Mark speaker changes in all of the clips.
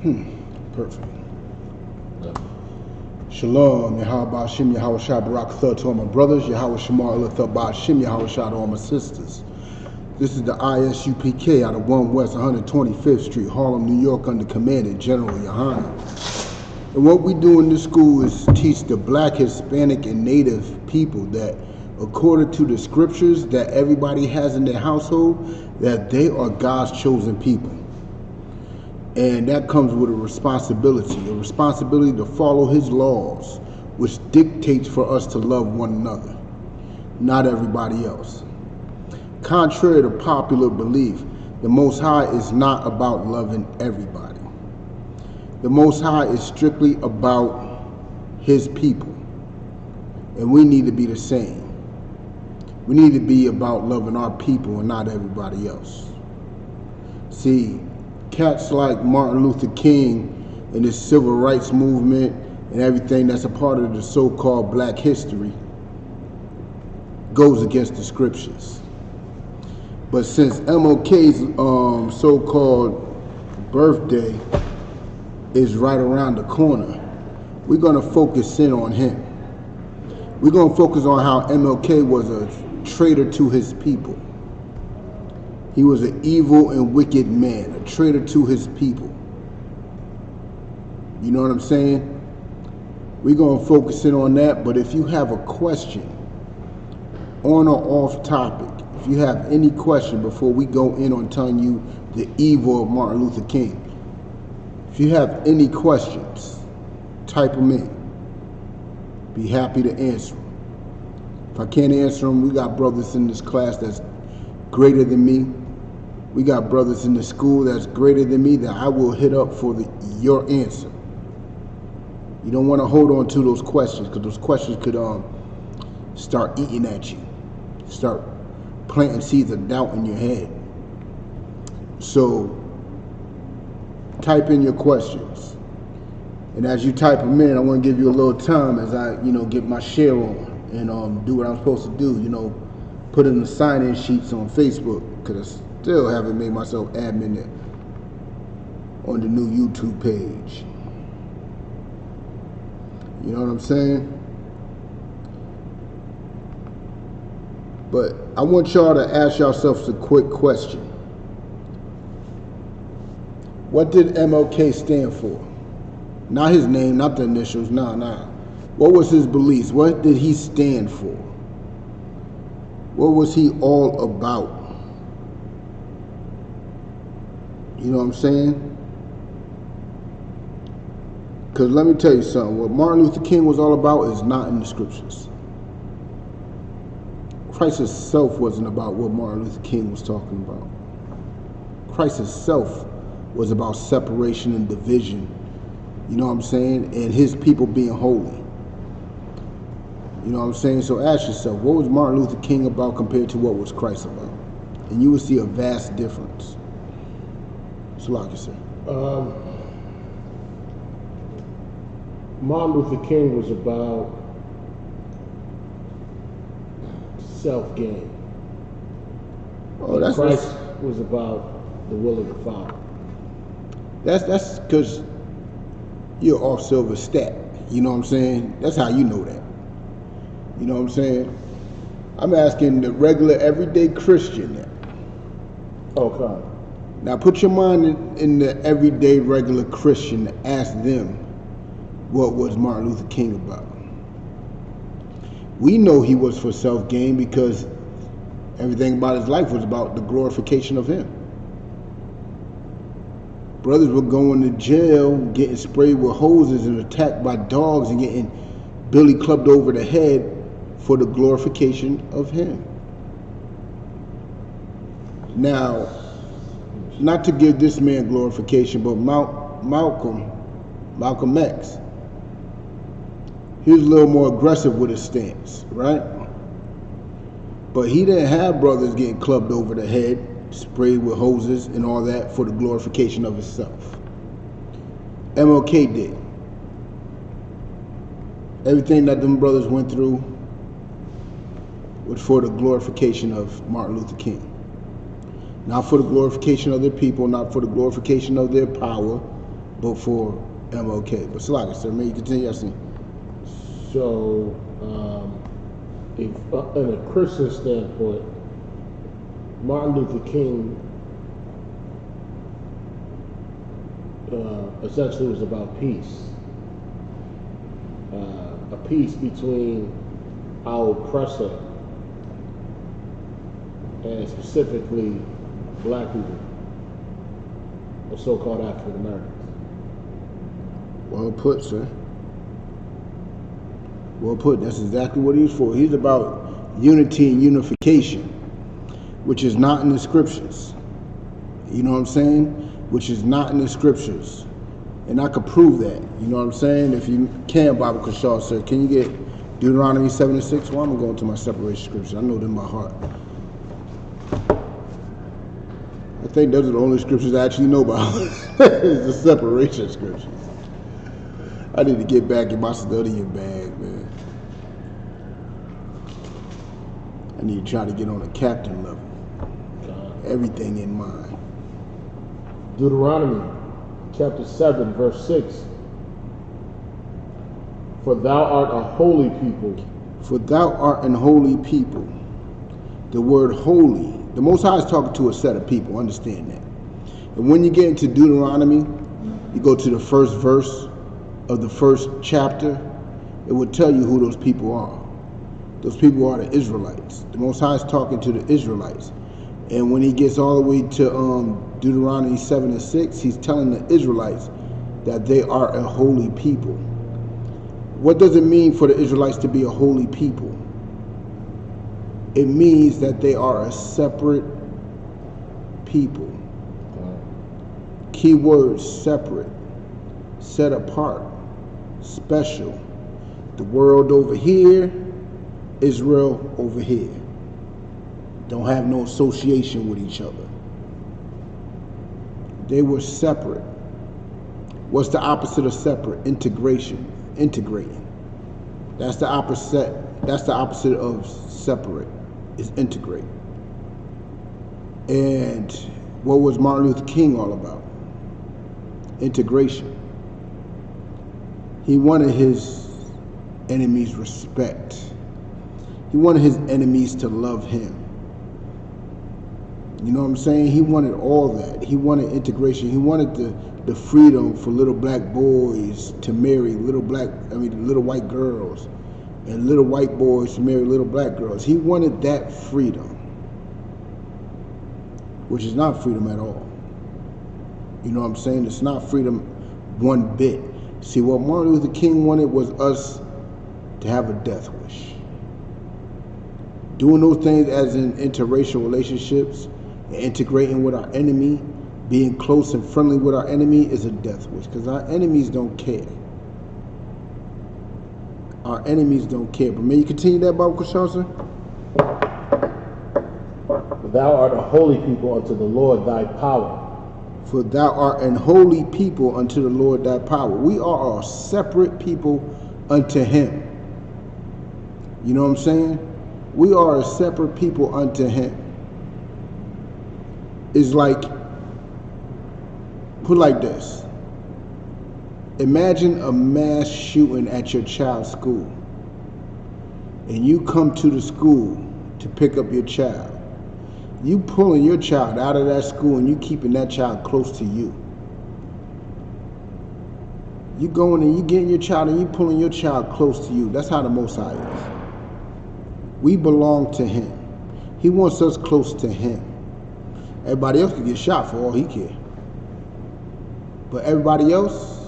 Speaker 1: Perfect. Shalom, Yahweh Shem, Yahweh Shah, Barak Thud to all my brothers, Yahweh Shemar Elathah Shem, Yahweh Shah to all my sisters. This is the ISUPK out of 1 West 125th Street, Harlem, New York, under command of General Yohana. And what we do in this school is teach the Black, Hispanic, and Native people that according to the scriptures that everybody has in their household, that they are God's chosen people. And that comes with a responsibility to follow his laws, which dictates for us to love one another, not everybody else. Contrary to popular belief, the Most High is not about loving everybody. The Most High is strictly about his people. And we need to be the same. We need to be about loving our people and not everybody else. See, cats like Martin Luther King and his civil rights movement and everything that's a part of the so-called Black history goes against the scriptures. But since MLK's so-called birthday is right around the corner, we're going to focus in on him. We're going to focus on how MLK was a traitor to his people. He was an evil and wicked man, a traitor to his people. You know what I'm saying? We're going to focus in on that, but if you have a question on or off topic, if you have any question before we go in on telling you the evil of Martin Luther King, if you have any questions, type them in. Be happy to answer them. If I can't answer them, we got brothers in this class that's greater than me. We got brothers in the school that's greater than me that I will hit up for your answer. You don't want to hold on to those questions because those questions could start eating at you, start planting seeds of doubt in your head. So type in your questions. And as you type them in, I want to give you a little time as I, get my share on and do what I'm supposed to do, put in the sign-in sheets on Facebook, because I still haven't made myself admin there on the new YouTube page. You know what I'm saying? But I want y'all to ask yourselves a quick question. What did MLK stand for? Not his name, not the initials, nah. What was his beliefs? What did he stand for? What was he all about? You know what I'm saying? Because let me tell you something. What Martin Luther King was all about is not in the scriptures. Christ himself wasn't about what Martin Luther King was talking about. Christ himself was about separation and division. You know what I'm saying? And his people being holy. You know what I'm saying? So ask yourself, what was Martin Luther King about compared to what was Christ about? And you will see a vast difference. So like you said.
Speaker 2: Martin Luther King was about self-gain.
Speaker 1: Oh, that's
Speaker 2: Christ was about the will of the Father.
Speaker 1: That's because you're off silver stat. You know what I'm saying? That's how you know that. You know what I'm saying? I'm asking the regular, everyday Christian now.
Speaker 2: Okay.
Speaker 1: Now put your mind in the everyday, regular Christian and ask them, what was Martin Luther King about? We know he was for self-gain because everything about his life was about the glorification of him. Brothers were going to jail, getting sprayed with hoses and attacked by dogs and getting billy clubbed over the head for the glorification of him. Now, not to give this man glorification, but Malcolm X, he was a little more aggressive with his stance, right? But he didn't have brothers getting clubbed over the head, sprayed with hoses and all that for the glorification of himself. MLK did. Everything that them brothers went through was for the glorification of Martin Luther King. Not for the glorification of their people, not for the glorification of their power, before MLK. But Salaka, sir, may you continue? I see.
Speaker 2: So, if, in a Christian standpoint, Martin Luther King essentially was about peace. A peace between our oppressor and specifically black people, or so-called African Americans.
Speaker 1: Well put, sir. Well put. That's exactly what he's for. He's about unity and unification, which is not in the scriptures. You know what I'm saying? Which is not in the scriptures. And I could prove that. You know what I'm saying? If you can, Bible Kashaw, sir, can you get Deuteronomy 7:6? Well, I'm going to my separation scriptures. I know them by heart. I think those are the only scriptures I actually know about. It's the separation scriptures. I need to get back in my studying bag, man. I need to try to get on a captain level. Everything in mind.
Speaker 2: Deuteronomy chapter 7, verse 6. For thou art a holy people.
Speaker 1: For thou art an holy people. The word holy, the Most High is talking to a set of people, understand that. And when you get into Deuteronomy, you go to the first verse of the first chapter, it will tell you who those people are. Those people are the Israelites. The Most High is talking to the Israelites. And when he gets all the way to Deuteronomy 7:6, he's telling the Israelites that they are a holy people. What does it mean for the Israelites to be a holy people? It means that they are a separate people. Key words: separate, set apart, special. The world over here, Israel over here. Don't have no association with each other. They were separate. What's the opposite of separate? Integration. Integrating. That's the opposite. That's the opposite of separate. Is integrate. And what was Martin Luther King all about? Integration. He wanted his enemies respect. He wanted his enemies to love him. You know what I'm saying? He wanted all that. He wanted integration. He wanted the freedom for little black boys to marry little white girls, and little white boys to marry little black girls. He wanted that freedom, which is not freedom at all. You know what I'm saying? It's not freedom one bit. See, what Martin Luther King wanted was us to have a death wish. Doing those things as in interracial relationships, integrating with our enemy, being close and friendly with our enemy is a death wish, because our enemies don't care. Our enemies don't care. But may you continue that, Bible Kashaw, sir?
Speaker 2: Thou art a holy people unto the Lord thy power.
Speaker 1: For thou art an holy people unto the Lord thy power. We are a separate people unto him. You know what I'm saying? We are a separate people unto him. It's like, put it like this. Imagine a mass shooting at your child's school, and you come to the school to pick up your child. You pulling your child out of that school and you keeping that child close to you. You going and you getting your child and you pulling your child close to you. That's how the Most High is. We belong to him. He wants us close to him. Everybody else can get shot for all he cares. But everybody else,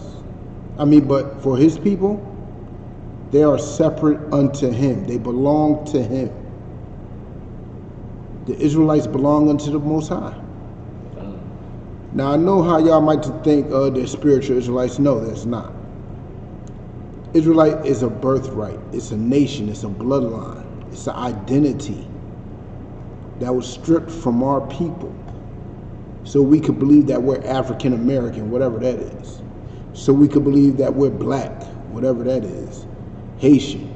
Speaker 1: but for his people, they are separate unto him. They belong to him. The Israelites belong unto the Most High. Now, I know how y'all might think they're spiritual Israelites. No, that's not. Israelite is a birthright. It's a nation. It's a bloodline. It's an identity that was stripped from our people, so we could believe that we're African American, whatever that is. So we could believe that we're black, whatever that is. Haitian,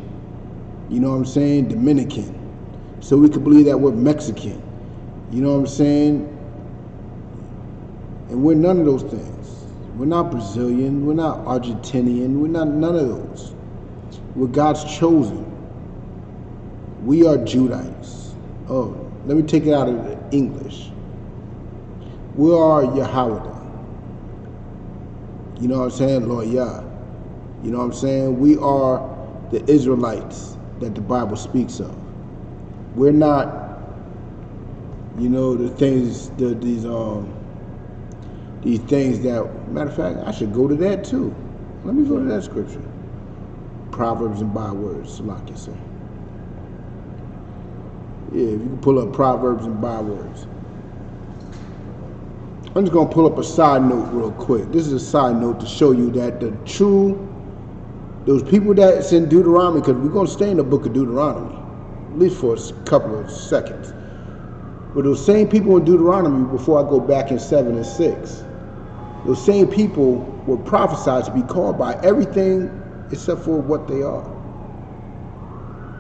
Speaker 1: you know what I'm saying? Dominican. So we could believe that we're Mexican, you know what I'm saying? And we're none of those things. We're not Brazilian. We're not Argentinian. We're not none of those. We're God's chosen. We are Judites. Oh, let me take it out of the English. We are Yahweh. You know what I'm saying? Lord Yah. You know what I'm saying? We are the Israelites that the Bible speaks of. We're not, you know, the things, these things that, matter of fact, I should go to that too. Let me go to that scripture. Proverbs and bywords, like you say. Yeah, if you can pull up Proverbs and bywords. I'm just going to pull up a side note real quick. This is a side note to show you that those people that's in Deuteronomy, because we're going to stay in the book of Deuteronomy, at least for a couple of seconds. But those same people in Deuteronomy, before I go back in 7 and 6, those same people were prophesied to be called by everything except for what they are.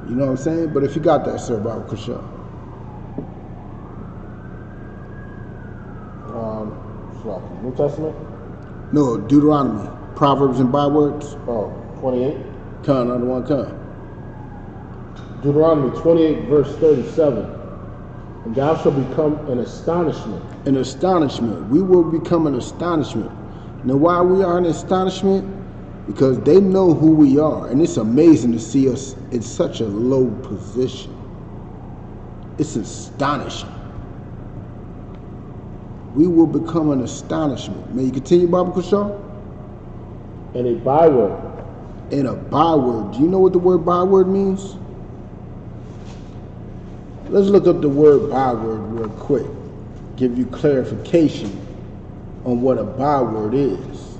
Speaker 1: You know what I'm saying? But if you got that, sir, Bible Kushah.
Speaker 2: New Testament?
Speaker 1: No, Deuteronomy. Proverbs and bywords.
Speaker 2: Oh, 28?
Speaker 1: Come, another one, come.
Speaker 2: Deuteronomy 28, verse 37. And thou shalt become an astonishment.
Speaker 1: An astonishment. We will become an astonishment. Now, why we are an astonishment? Because they know who we are. And it's amazing to see us in such a low position. It's astonishing. We will become an astonishment. May you continue, Baba Kushal?
Speaker 2: And a byword.
Speaker 1: And a byword. Do you know what the word byword means? Let's look up the word byword real quick. Give you clarification on what a byword is.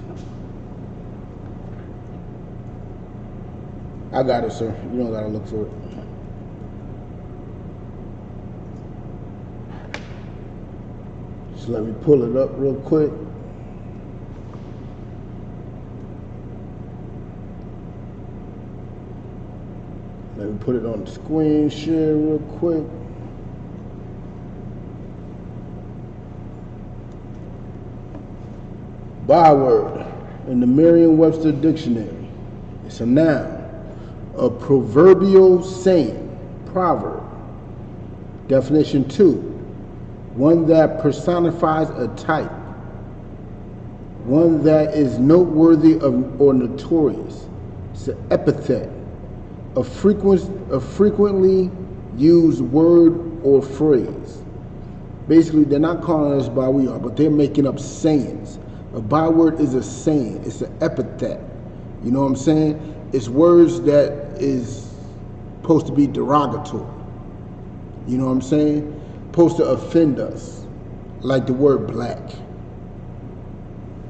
Speaker 1: I got it, sir. You don't got to look for it. Just let me pull it up real quick. Let me put it on the screen share real quick. Byword in the Merriam-Webster dictionary. It's a noun. A proverbial saying, proverb. Definition 2, one that personifies a type, one that is noteworthy of, or notorious. It's an epithet, a frequently used word or phrase. Basically, they're not calling us by we are, but they're making up sayings. A byword is a saying. It's an epithet. You know what I'm saying? It's words that is supposed to be derogatory. You know what I'm saying? Supposed to offend us. Like the word black.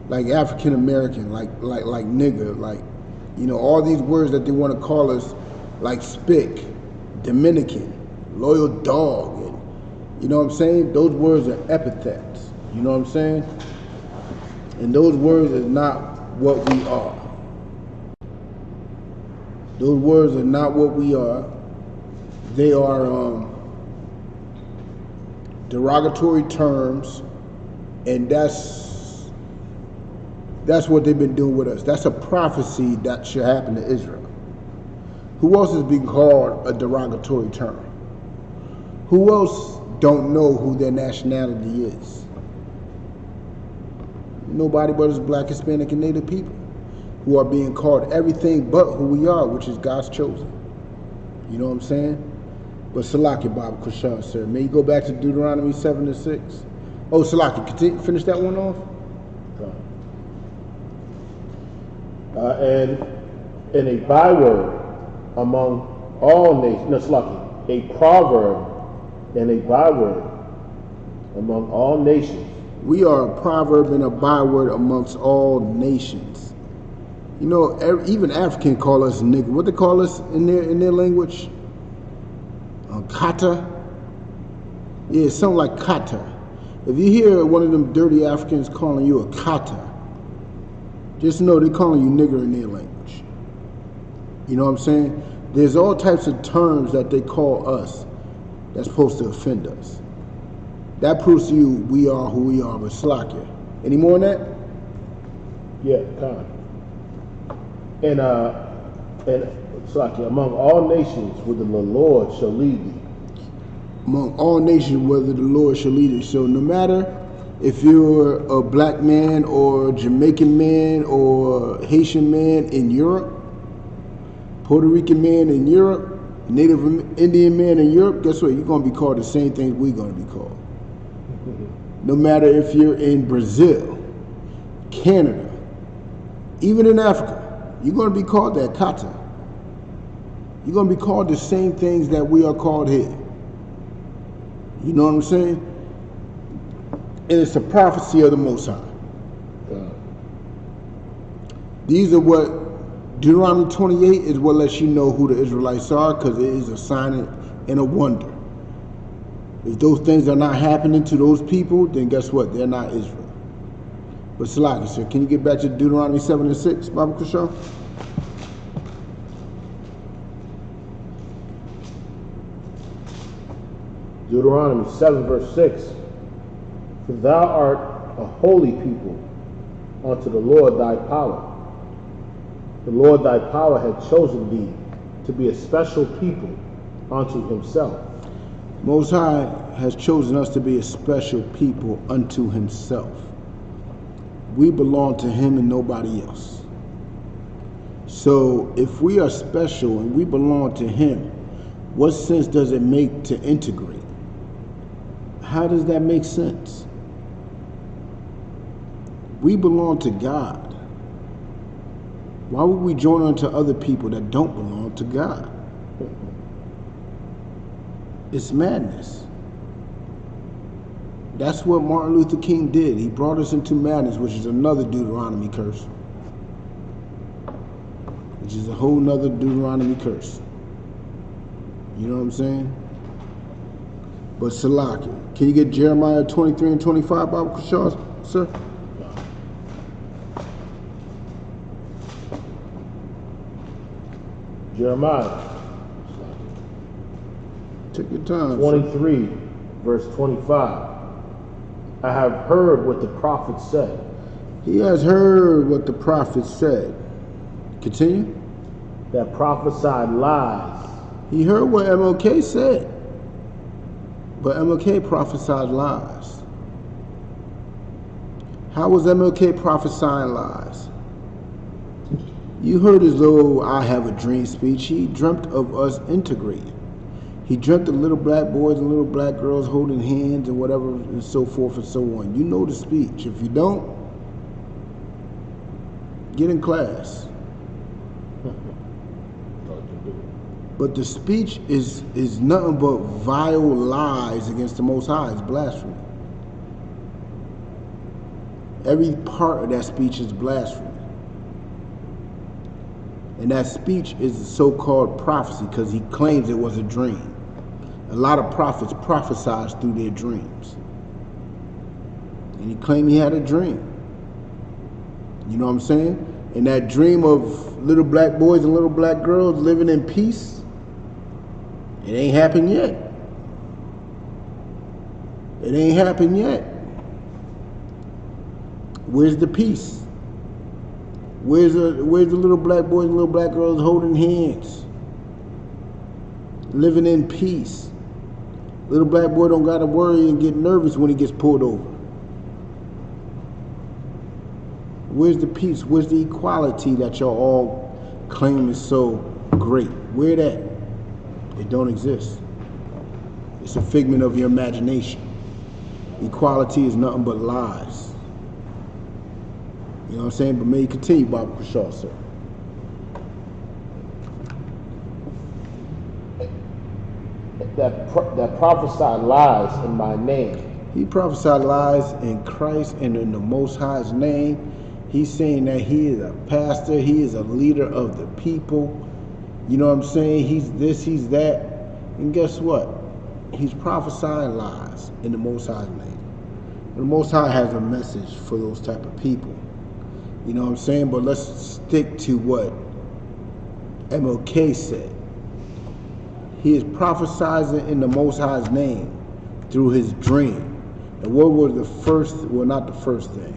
Speaker 1: Like African American, like nigger, like, you know, all these words that they want to call us, like spick, Dominican, loyal dog, and, you know what I'm saying? Those words are epithets. You know what I'm saying? And those words are not what we are. Those words are not what we are. They are derogatory terms, and that's what they've been doing with us. That's a prophecy that should happen to Israel. Who else is being called a derogatory term? Who else don't know who their nationality is? Nobody but us Black, Hispanic, and Native people, who are being called everything but who we are, which is God's chosen. You know what I'm saying? But Salaki, Baba Kushan, sir. May you go back to Deuteronomy 7 and 6? Oh, Salaki, continue, finish that one off?
Speaker 2: And a byword among all nations, no, Salaki, a proverb and a byword among all nations.
Speaker 1: We are a proverb and a byword amongst all nations. You know, even African call us nigger. What they call us in their language? Kata. Yeah, something like kata. If you hear one of them dirty Africans calling you a kata, just know they're calling you nigger in their language. You know what I'm saying? There's all types of terms that they call us that's supposed to offend us. That proves to you we are who we are, but Slakia. Any more on that?
Speaker 2: Yeah, kind. And it's like among all nations, whither the Lord shall lead thee.
Speaker 1: Among all nations, whether the Lord shall lead you. So no matter if you're a black man or Jamaican man or Haitian man in Europe, Puerto Rican man in Europe, Native Indian man in Europe, guess what? You're going to be called the same things we're going to be called. No matter if you're in Brazil, Canada, even in Africa, you're going to be called that kata. You're going to be called the same things that we are called here. You know what I'm saying? And it's a prophecy of the Most High. These are what Deuteronomy 28 is what lets you know who the Israelites are, because it is a sign and a wonder. If those things are not happening to those people, then guess what? They're not Israel. But Salaki, sir, can you get back to Deuteronomy 7 and 6, Baba Kushal?
Speaker 2: Deuteronomy 7 verse 6. For thou art a holy people unto the Lord thy power. The Lord thy power hath chosen thee to be a special people unto himself.
Speaker 1: Most High has chosen us to be a special people unto himself. We belong to him and nobody else. So if we are special and we belong to him, what sense does it make to integrate? How does that make sense? We belong to God. Why would we join on to other people that don't belong to God? It's madness. That's what Martin Luther King did. He brought us into madness, which is another Deuteronomy curse. Which is a whole nother Deuteronomy curse. You know what I'm saying? But Salaki, can you get Jeremiah 23 and 25, Baba Kushal, sir?
Speaker 2: Jeremiah.
Speaker 1: Take your time.
Speaker 2: 23 verse 25. I have heard what the prophet said.
Speaker 1: He has heard what the prophet said. Continue.
Speaker 2: That prophesied lies.
Speaker 1: He heard what MLK said. But MLK prophesied lies. How was MLK prophesying lies? You heard his little I have a dream speech. He dreamt of us integrating. He dreamt of little black boys and little black girls holding hands and whatever and so forth and so on. You know the speech. If you don't, get in class. But the speech is nothing but vile lies against the Most High. It's blasphemy. Every part of that speech is blasphemy. And that speech is a so-called prophecy because he claims it was a dream. A lot of prophets prophesied through their dreams. And he claimed he had a dream. You know what I'm saying? And that dream of little black boys and little black girls living in peace, it ain't happened yet. It ain't happened yet. Where's the peace? Where's the little black boys and little black girls holding hands? Living in peace. Little black boy don't gotta worry and get nervous when he gets pulled over. Where's the peace? Where's the equality that y'all all claim is so great? Where that? It don't exist. It's a figment of your imagination. Equality is nothing but lies. You know what I'm saying? But may you continue, Baba Kushal, sir.
Speaker 2: That prophesied lies in my name.
Speaker 1: He prophesied lies in Christ and in the Most High's name. He's saying that he is a pastor. He is a leader of the people. You know what I'm saying? He's this, he's that. And guess what? He's prophesying lies in the Most High's name. And the Most High has a message for those type of people. You know what I'm saying? But let's stick to what MLK said. He is prophesying in the Most High's name through his dream. And what was the first, well, not the first thing.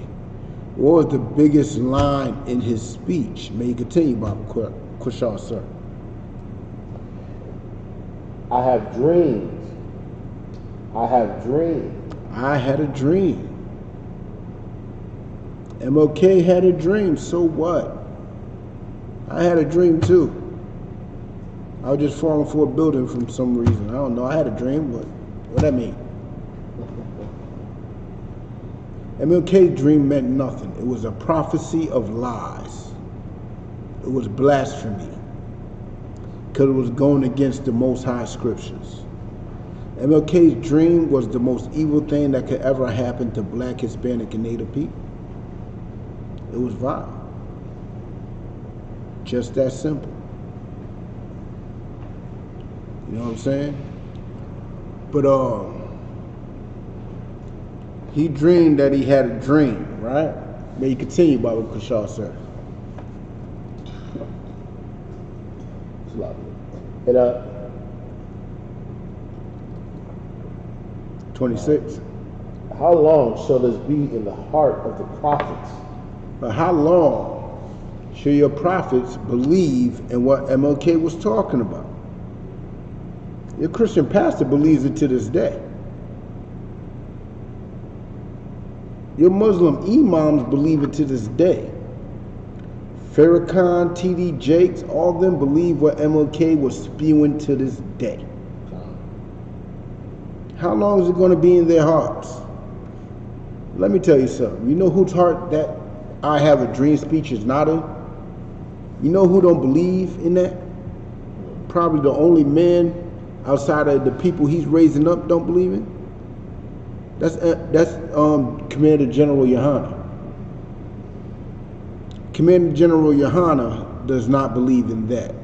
Speaker 1: What was the biggest line in his speech? May you continue, Baba Kushal, sir.
Speaker 2: I have dreamed. I have dreamed.
Speaker 1: I had a dream. MLK had a dream, so what? I had a dream too. I was just falling for a building for some reason. I don't know. I had a dream. What that mean? MLK's dream meant nothing. It was a prophecy of lies. It was blasphemy. Because it was going against the Most High Scriptures. MLK's dream was the most evil thing that could ever happen to Black, Hispanic, and Native people. It was vile. Just that simple. You know what I'm saying? But he dreamed that he had a dream, right? May you continue, Baba Kushal, sir.
Speaker 2: It's lovely. And
Speaker 1: 26.
Speaker 2: how long shall this be in the heart of the prophets?
Speaker 1: But how long should your prophets believe in what MLK was talking about? Your Christian pastor believes it to this day. Your Muslim imams believe it to this day. Farrakhan, T.D. Jakes, all of them believe what MLK was spewing to this day. How long is it going to be in their hearts? Let me tell you something. You know whose heart that I have a dream speech is not in? You know who don't believe in that? Probably the only man outside of the people he's raising up don't believe in. That's Commander General Yohana. Commander General Yohana does not believe in that.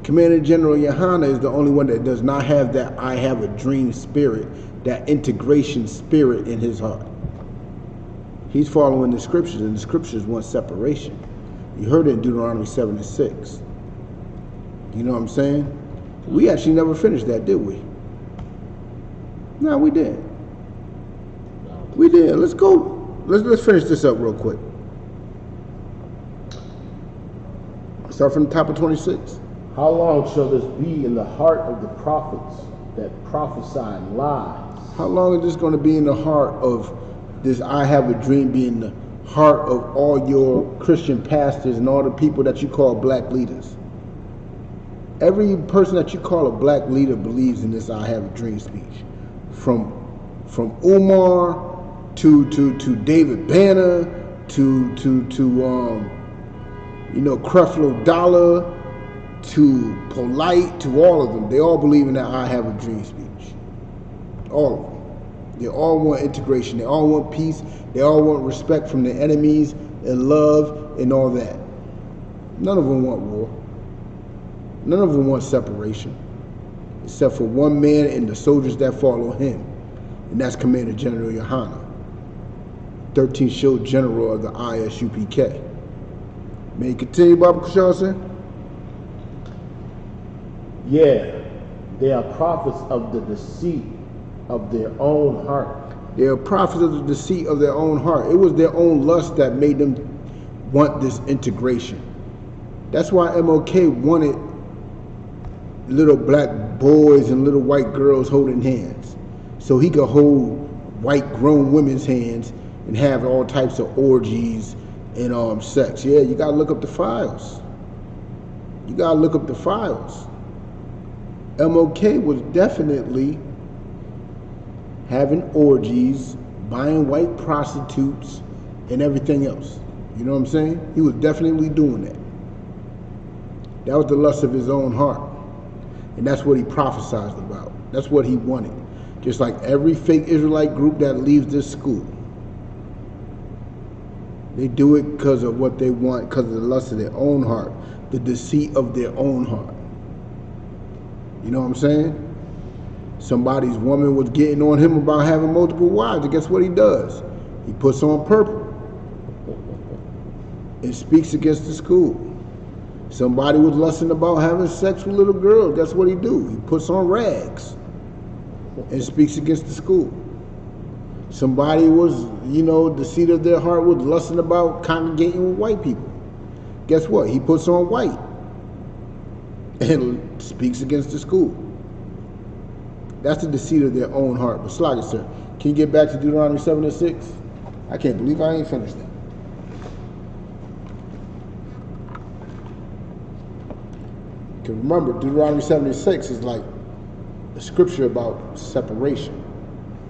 Speaker 1: Commander General Yohana is the only one that does not have that I have a dream spirit, that integration spirit in his heart. He's following the scriptures, and the scriptures want separation. You heard it in Deuteronomy 7 and 6. You know what I'm saying? We actually never finished that, did we? No, we did. We did. Let's go. Let's finish this up real quick. Start from the top of 26.
Speaker 2: How long shall this be in the heart of the prophets that prophesy lies?
Speaker 1: How long is this going to be in the heart of this I have a dream, be in the heart of all your Christian pastors and all the people that you call black leaders? Every person that you call a black leader believes in this I have a dream speech. From Umar to David Banner to Creflo Dollar to Polite, to all of them. They all believe in that I have a dream speech. All of them. They all want integration. They all want peace. They all want respect from their enemies and love and all that. None of them want war. None of them want separation, except for one man and the soldiers that follow him, and that's Commander General Yohana, 13th Shield General of the ISUPK. May you continue, Baba Kushal, sir?
Speaker 2: Yeah, they are prophets of the deceit of their own heart.
Speaker 1: They are prophets of the deceit of their own heart. It was their own lust that made them want this integration. That's why MLK wanted little black boys and little white girls holding hands, so he could hold white grown women's hands and have all types of orgies and sex. Yeah, you gotta look up the files. You gotta look up the files. MLK was definitely having orgies, buying white prostitutes, and everything else. You know what I'm saying? He was definitely doing that. That was the lust of his own heart. And that's what he prophesied about. That's what he wanted. Just like every fake Israelite group that leaves this school. They do it because of what they want, because of the lust of their own heart, the deceit of their own heart. You know what I'm saying? Somebody's woman was getting on him about having multiple wives, and guess what he does? He puts on purple and speaks against the school. Somebody was lusting about having sex with little girls. That's what he do. He puts on rags and speaks against the school. Somebody was, the seed of their heart was lusting about congregating with white people. Guess what? He puts on white and speaks against the school. That's the deceit of their own heart. But slide it, sir. Can you get back to Deuteronomy 7 and 6? I can't believe I ain't finished that. Because remember, Deuteronomy 76 is like a scripture about separation,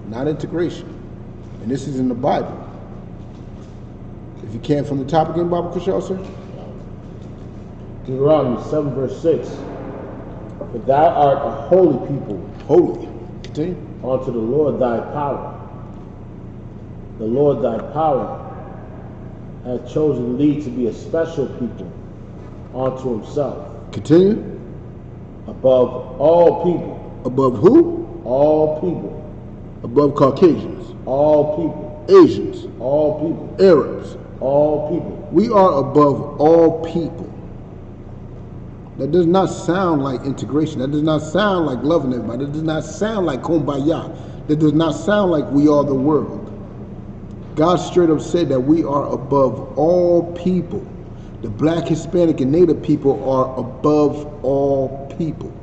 Speaker 1: not integration. And this is in the Bible. If you can, from the top again, Bible Kushal, sir.
Speaker 2: Deuteronomy 7 verse 6. For thou art a holy people.
Speaker 1: Holy. Continue.
Speaker 2: Unto the Lord thy power. The Lord thy power hath chosen thee to be a special people unto himself.
Speaker 1: Continue.
Speaker 2: Above all people.
Speaker 1: Above who?
Speaker 2: All people.
Speaker 1: Above Caucasians.
Speaker 2: All people.
Speaker 1: Asians.
Speaker 2: All people.
Speaker 1: Arabs.
Speaker 2: All people.
Speaker 1: We are above all people. That does not sound like integration. That does not sound like loving everybody. That does not sound like kumbaya. That does not sound like we are the world. God straight up said that we are above all people. The black, Hispanic, and Native people are above all people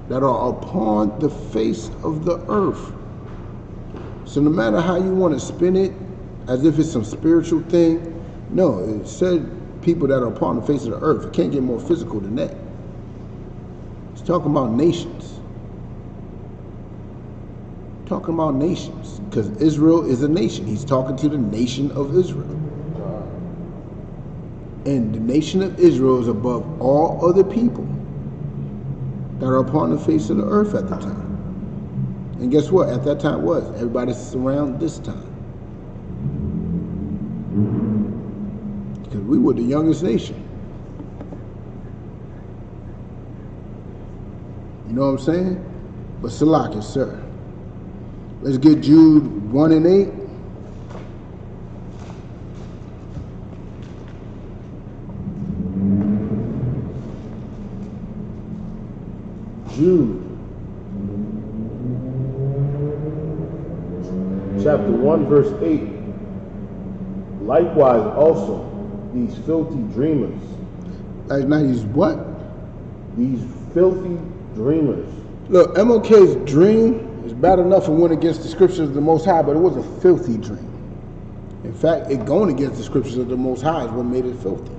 Speaker 1: that are upon the face of the earth. So no matter how you want to spin it, as if it's some spiritual thing, no, it said people that are upon the face of the earth. It can't get more physical than that. It's talking about nations. Talking about nations, because Israel is a nation. He's talking to the nation of Israel. And the nation of Israel is above all other people that are upon the face of the earth at the time. And guess what? At that time was everybody's around this time. Because we were the youngest nation. You know what I'm saying? But Salaki, sir. Let's get Jude 1 and 8.
Speaker 2: Jude chapter 1 verse 8. Likewise also these filthy dreamers.
Speaker 1: Now he's what?
Speaker 2: These filthy dreamers.
Speaker 1: Look, MLK's dream is bad enough and went against the scriptures of the Most High, but it was a filthy dream. In fact, it going against the scriptures of the Most High is what made it filthy.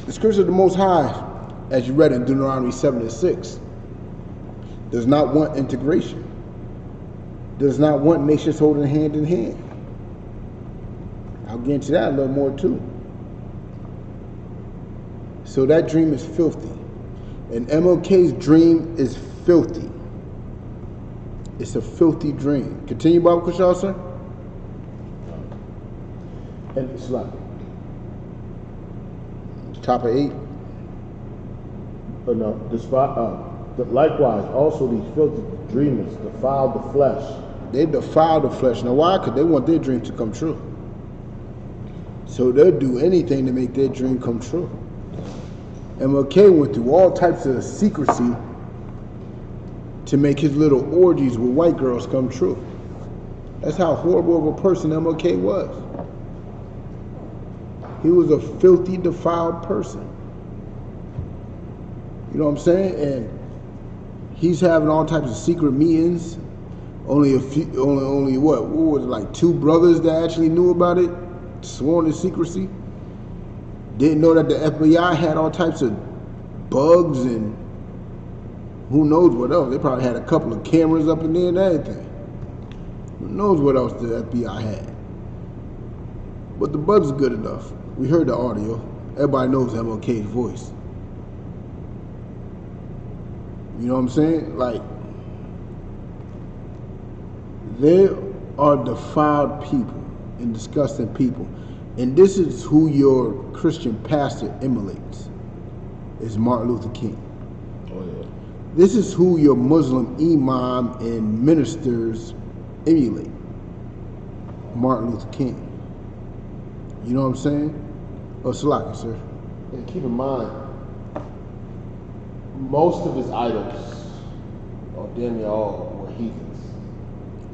Speaker 1: The scriptures of the Most High, as you read in Deuteronomy 7 and 6, does not want integration. Does not want nations holding hand in hand. I'll get into that a little more too. So that dream is filthy. And MLK's dream is filthy. It's a filthy dream. Continue, Baba Kushal, sir.
Speaker 2: And it's like
Speaker 1: Top of 8.
Speaker 2: But no, likewise also these filthy dreamers defile the flesh.
Speaker 1: They defile the flesh. Now why? Because they want their dream to come true. So they'll do anything to make their dream come true. MLK went through all types of secrecy to make his little orgies with white girls come true. That's how horrible of a person MLK was. He was a filthy, defiled person. You know what I'm saying? And he's having all types of secret meetings. Only what was it, like 2 brothers that actually knew about it, sworn in secrecy. Didn't know that the FBI had all types of bugs and who knows what else. They probably had a couple of cameras up in there and everything. Who knows what else the FBI had. But the bugs are good enough. We heard the audio. Everybody knows MLK's voice. You know what I'm saying? Like, they are defiled people and disgusting people. And this is who your Christian pastor emulates, is Martin Luther King.
Speaker 2: Oh yeah.
Speaker 1: This is who your Muslim imam and ministers emulate, Martin Luther King. You know what I'm saying? Oh, Salaki, sir.
Speaker 2: And keep in mind, most of his idols, or damn near all, were heathens.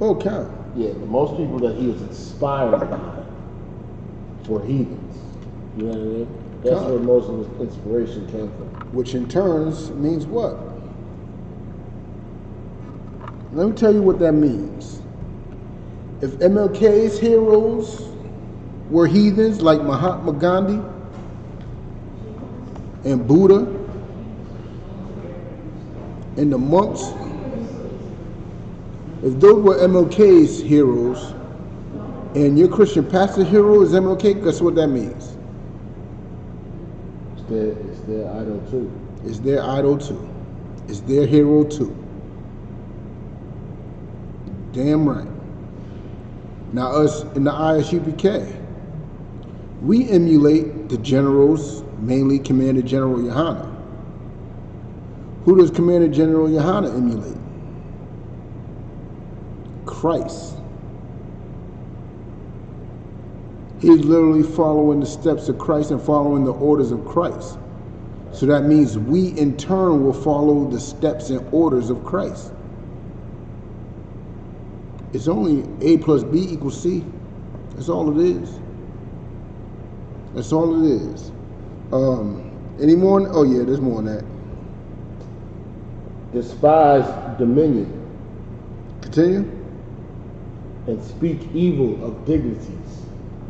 Speaker 1: Okay.
Speaker 2: Yeah, the most people that he was inspired by were heathens. You know what I mean? That's where most of his inspiration came from.
Speaker 1: Which in turn means what? Let me tell you what that means. If MLK's heroes were heathens like Mahatma Gandhi and Buddha and the monks, if those were MLK's heroes and your Christian pastor hero is MLK, guess what that means?
Speaker 2: It's their idol too.
Speaker 1: It's their idol too. It's their hero too. Damn right. Now us in the ISUPK, we emulate the generals, mainly Commander General Yohana. Who does Commander General Yohana emulate? Christ. He's literally following the steps of Christ and following the orders of Christ. So that means we in turn will follow the steps and orders of Christ. It's only A plus B equals C. That's all it is. That's all it is. Any more? Oh yeah, there's more than that.
Speaker 2: Despise dominion.
Speaker 1: Continue.
Speaker 2: And speak evil of dignities.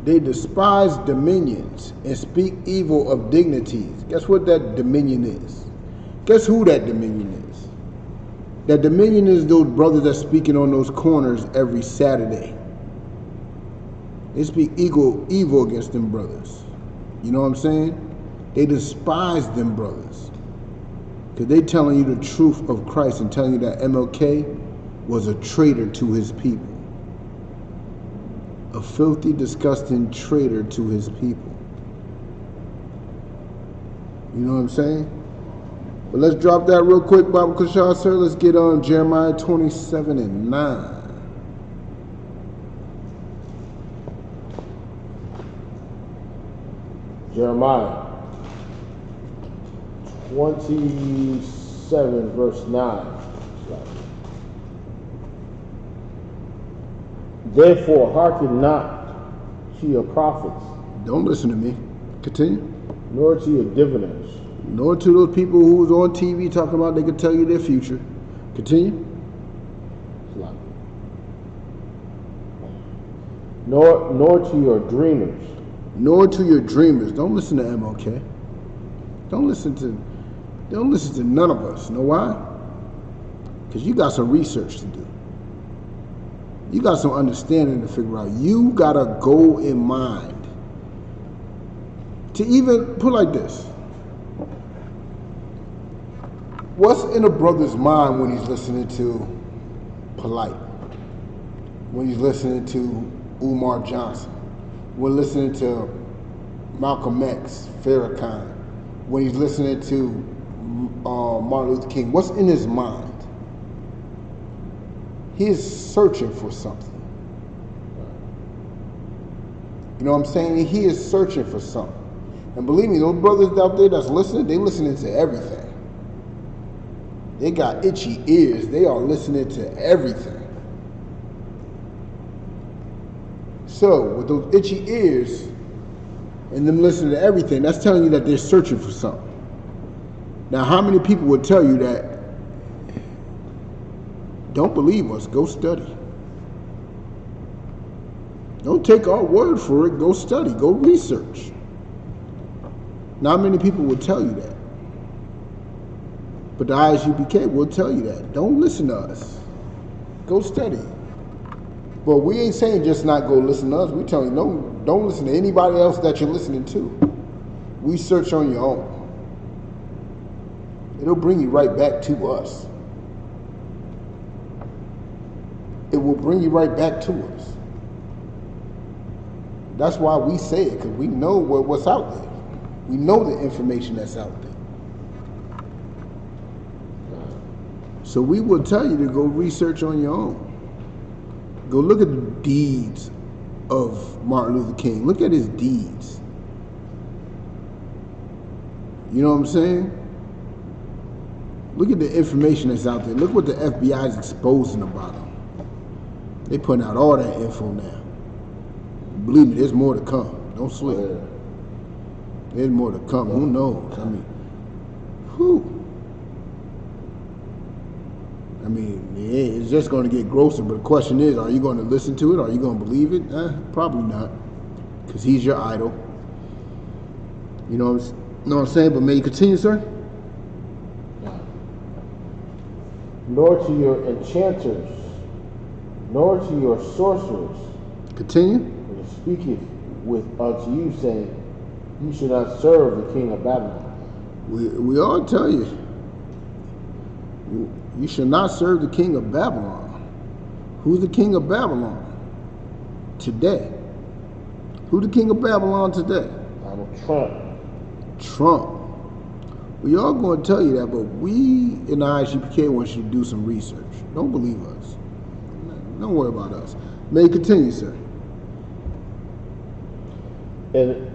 Speaker 1: They despise dominions and speak evil of dignities. Guess what that dominion is? Guess who that dominion is? That dominion is those brothers that's speaking on those corners every Saturday. They speak evil against them brothers. You know what I'm saying? They despise them brothers. Because they telling you the truth of Christ and telling you that MLK was a traitor to his people. A filthy, disgusting traitor to his people. You know what I'm saying? But let's drop that real quick, Baba Kushal, sir. Let's get on Jeremiah 27:9.
Speaker 2: Jeremiah 27 verse 9. Therefore hearken not to your prophets.
Speaker 1: Don't listen to me. Continue.
Speaker 2: Nor to your diviners.
Speaker 1: Nor to those people who's on TV talking about they could tell you their future. Continue.
Speaker 2: Nor to your dreamers.
Speaker 1: Nor to your dreamers. Don't listen to MLK. Don't listen to none of us. Know why? Because you got some research to do. You got some understanding to figure out. You got a goal in mind. To even put like this. What's in a brother's mind when he's listening to Polite? When he's listening to Umar Johnson? When listening to Malcolm X, Farrakhan? When he's listening to Martin Luther King? What's in his mind? He is searching for something. You know what I'm saying? He is searching for something. And believe me, those brothers out there that's listening, they listening to everything. They got itchy ears. They are listening to everything. So, with those itchy ears and them listening to everything, that's telling you that they're searching for something. Now, how many people would tell you that, don't believe us, go study. Don't take our word for it, go study, go research. Not many people will tell you that. But the ISUPK will tell you that. Don't listen to us. Go study. But we ain't saying just not go listen to us. We're telling you, don't listen to anybody else that you're listening to. Research on your own. It'll bring you right back to us. It will bring you right back to us. That's why we say it, because we know what's out there. We know the information that's out there. So we will tell you to go research on your own. Go look at the deeds of Martin Luther King. Look at his deeds. You know what I'm saying? Look at the information that's out there. Look what the FBI is exposing about him. They putting out all that info now. Believe me, there's more to come. Don't sleep.
Speaker 2: Yeah.
Speaker 1: There's more to come. Who knows? I mean, whew. I mean, it's just going to get grosser. But the question is, are you going to listen to it? Are you going to believe it? Probably not, because he's your idol. You know what I'm saying? But may you continue, sir?
Speaker 2: Nor to your enchanters, nor to your sorcerers.
Speaker 1: Continue.
Speaker 2: And he speaketh with unto you, saying, you should not serve the king of Babylon.
Speaker 1: We all tell you, you should not serve the king of Babylon. Who's the king of Babylon today? Who's the king of Babylon today? Trump. We all going to tell you that, but we in the ISUPK want you to do some research. Don't believe us. Don't worry about us. May you continue, sir.
Speaker 2: And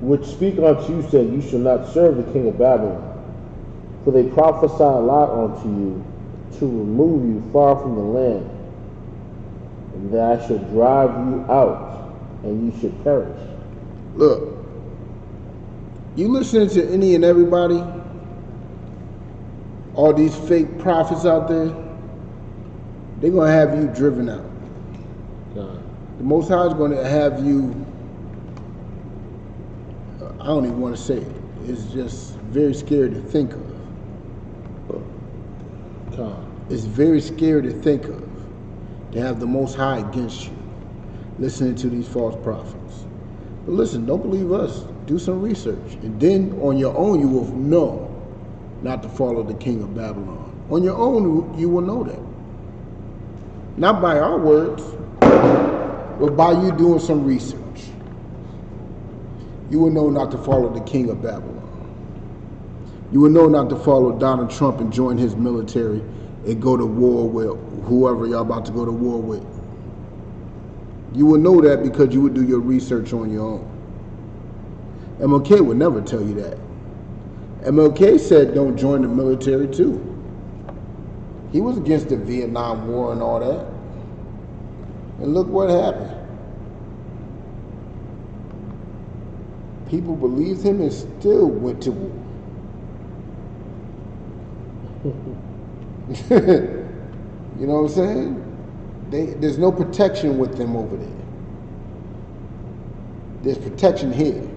Speaker 2: which speak unto you, saying, you shall not serve the king of Babylon. For they prophesy a lot unto you, to remove you far from the land, and that I shall drive you out, and you should perish.
Speaker 1: Look, you listening to any and everybody, all these fake prophets out there, they're going to have you driven out. The Most High is going to have you, I don't even want to say it, it's just very scary to think of. It's very scary to think of, to have the Most High against you, listening to these false prophets. But listen, don't believe us. Do some research. And then on your own, you will know not to follow the king of Babylon. On your own, you will know that. Not by our words, but by you doing some research. You will know not to follow the king of Babylon. You will know not to follow Donald Trump and join his military and go to war with whoever y'all about to go to war with. You will know that because you would do your research on your own. MLK would never tell you that. MLK said don't join the military too. He was against the Vietnam War and all that. And look what happened. People believed him and still went to war. You know what I'm saying? There's no protection with them over there. There's protection here.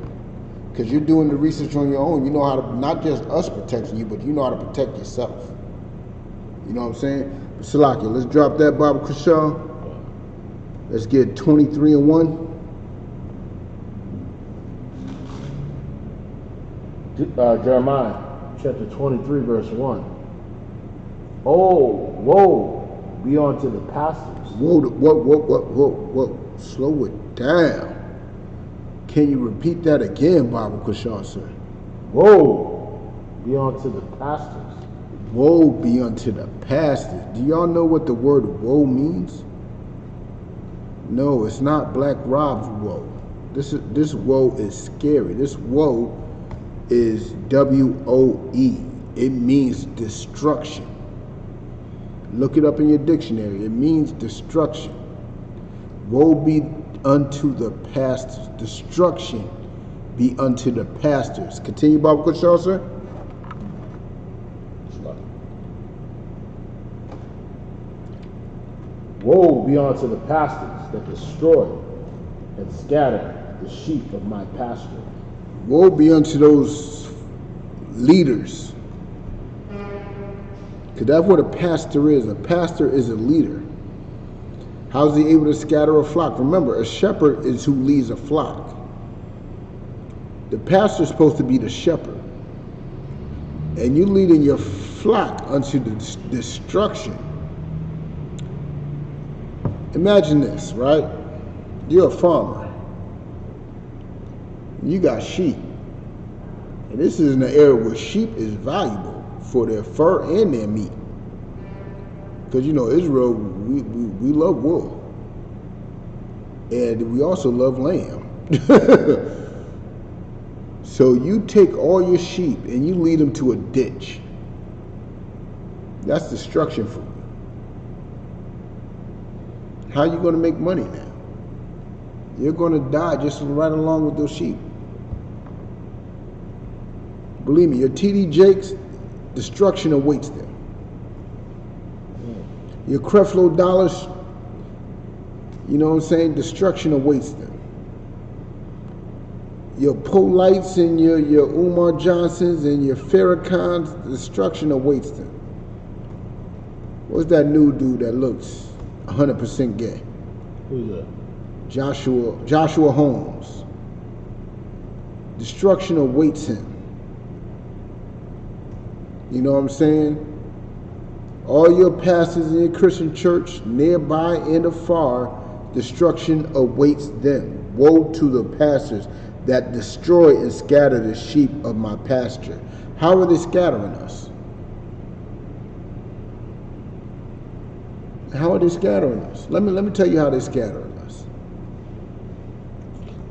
Speaker 1: Because you're doing the research on your own. You know how to, not just us protecting you, but you know how to protect yourself. You know what I'm saying? But Salakia, let's drop that Bible, Krishan. Let's get 23-1.
Speaker 2: Jeremiah chapter 23, verse 1. Oh, woe be unto the pastors.
Speaker 1: Whoa. Slow it down. Can you repeat that again, Bible Krishan, sir?
Speaker 2: Woe be unto the pastors.
Speaker 1: Woe be unto the pastors. Do y'all know what the word woe means? No, it's not Black Rob's woe. This woe is scary. This woe is W-O-E. It means destruction. Look it up in your dictionary. It means destruction. Woe be unto the pastors. Destruction be unto the pastors. Continue, Bible Krishan, sir.
Speaker 2: Woe be unto the pastors that destroy and scatter the sheep of my pasture.
Speaker 1: Woe be unto those leaders. Because that's what a pastor is. A pastor is a leader. How is he able to scatter a flock? Remember, a shepherd is who leads a flock. The pastor is supposed to be the shepherd. And you leading your flock unto the destruction. Imagine this, right? You're a farmer. You got sheep. And this is in an area where sheep is valuable for their fur and their meat. Because, you know, Israel, we love wool. And we also love lamb. So you take all your sheep and you lead them to a ditch. That's destruction for you. How are you going to make money now? You're going to die just right along with those sheep. Believe me, your TD Jakes, destruction awaits them. Your Creflo Dollars, you know what I'm saying? Destruction awaits them. Your Polites and your Umar Johnsons and your Farrakhan's, destruction awaits them. What's that new dude that looks 100% gay?
Speaker 2: Who's that?
Speaker 1: Joshua Holmes. Destruction awaits him. You know what I'm saying? All your pastors in your Christian church, nearby and afar, destruction awaits them. Woe to the pastors that destroy and scatter the sheep of my pasture. How are they scattering us? How are they scattering us? Let me tell you how they're scattering us.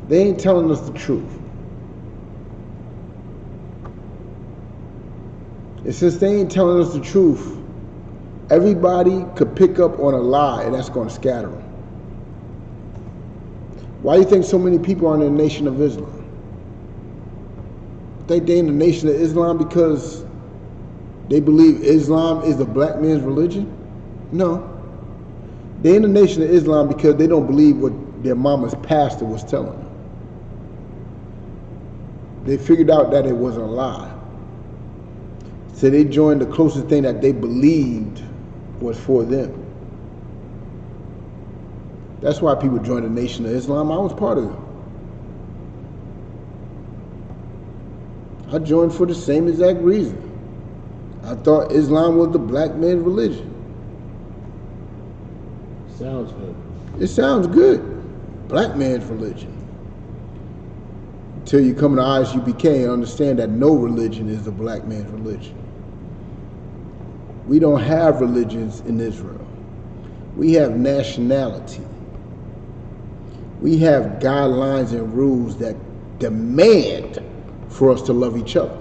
Speaker 1: They ain't telling us the truth. And since they ain't telling us the truth, everybody could pick up on a lie, and that's going to scatter them. Why do you think so many people are in the Nation of Islam? Think they in the Nation of Islam because they believe Islam is the black man's religion? No. They in the Nation of Islam because they don't believe what their mama's pastor was telling them. They figured out that it wasn't a lie. So they joined the closest thing that they believed was for them. That's why people joined the Nation of Islam. I was part of it. I joined for the same exact reason. I thought Islam was the black man's religion.
Speaker 2: Sounds good.
Speaker 1: It sounds good. Black man's religion. Until you come to ISUPK and understand that no religion is the black man's religion. We don't have religions in Israel. We have nationality. We have guidelines and rules that demand for us to love each other.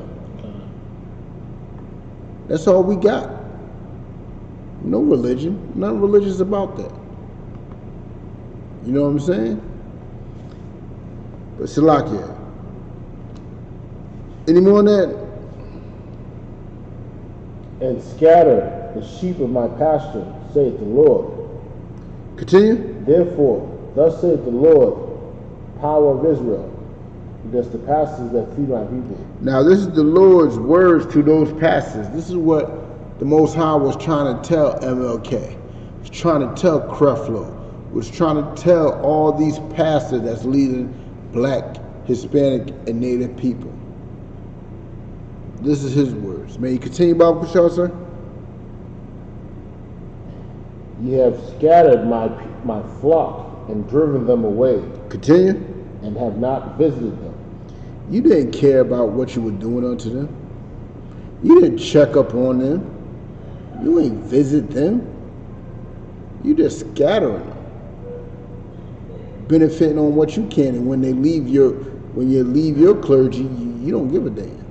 Speaker 1: That's all we got. No religion. Nothing religious about that. You know what I'm saying? But Salakia, any more on that?
Speaker 2: And scatter the sheep of my pasture, saith the Lord.
Speaker 1: Continue.
Speaker 2: Therefore, thus saith the Lord, power of Israel, against the pastors that feed my people.
Speaker 1: Now this is the Lord's words to those pastors. This is what the Most High was trying to tell MLK. Was trying to tell Creflo. Was trying to tell all these pastors that's leading black, Hispanic, and Native people. This is his words. May you continue, Baba Kushal, sir?
Speaker 2: Ye have scattered my flock and driven them away.
Speaker 1: Continue.
Speaker 2: And have not visited them.
Speaker 1: You didn't care about what you were doing unto them. You didn't check up on them. You ain't visit them. You just scattering them. Benefiting on what you can, and when you leave your clergy, you don't give a damn.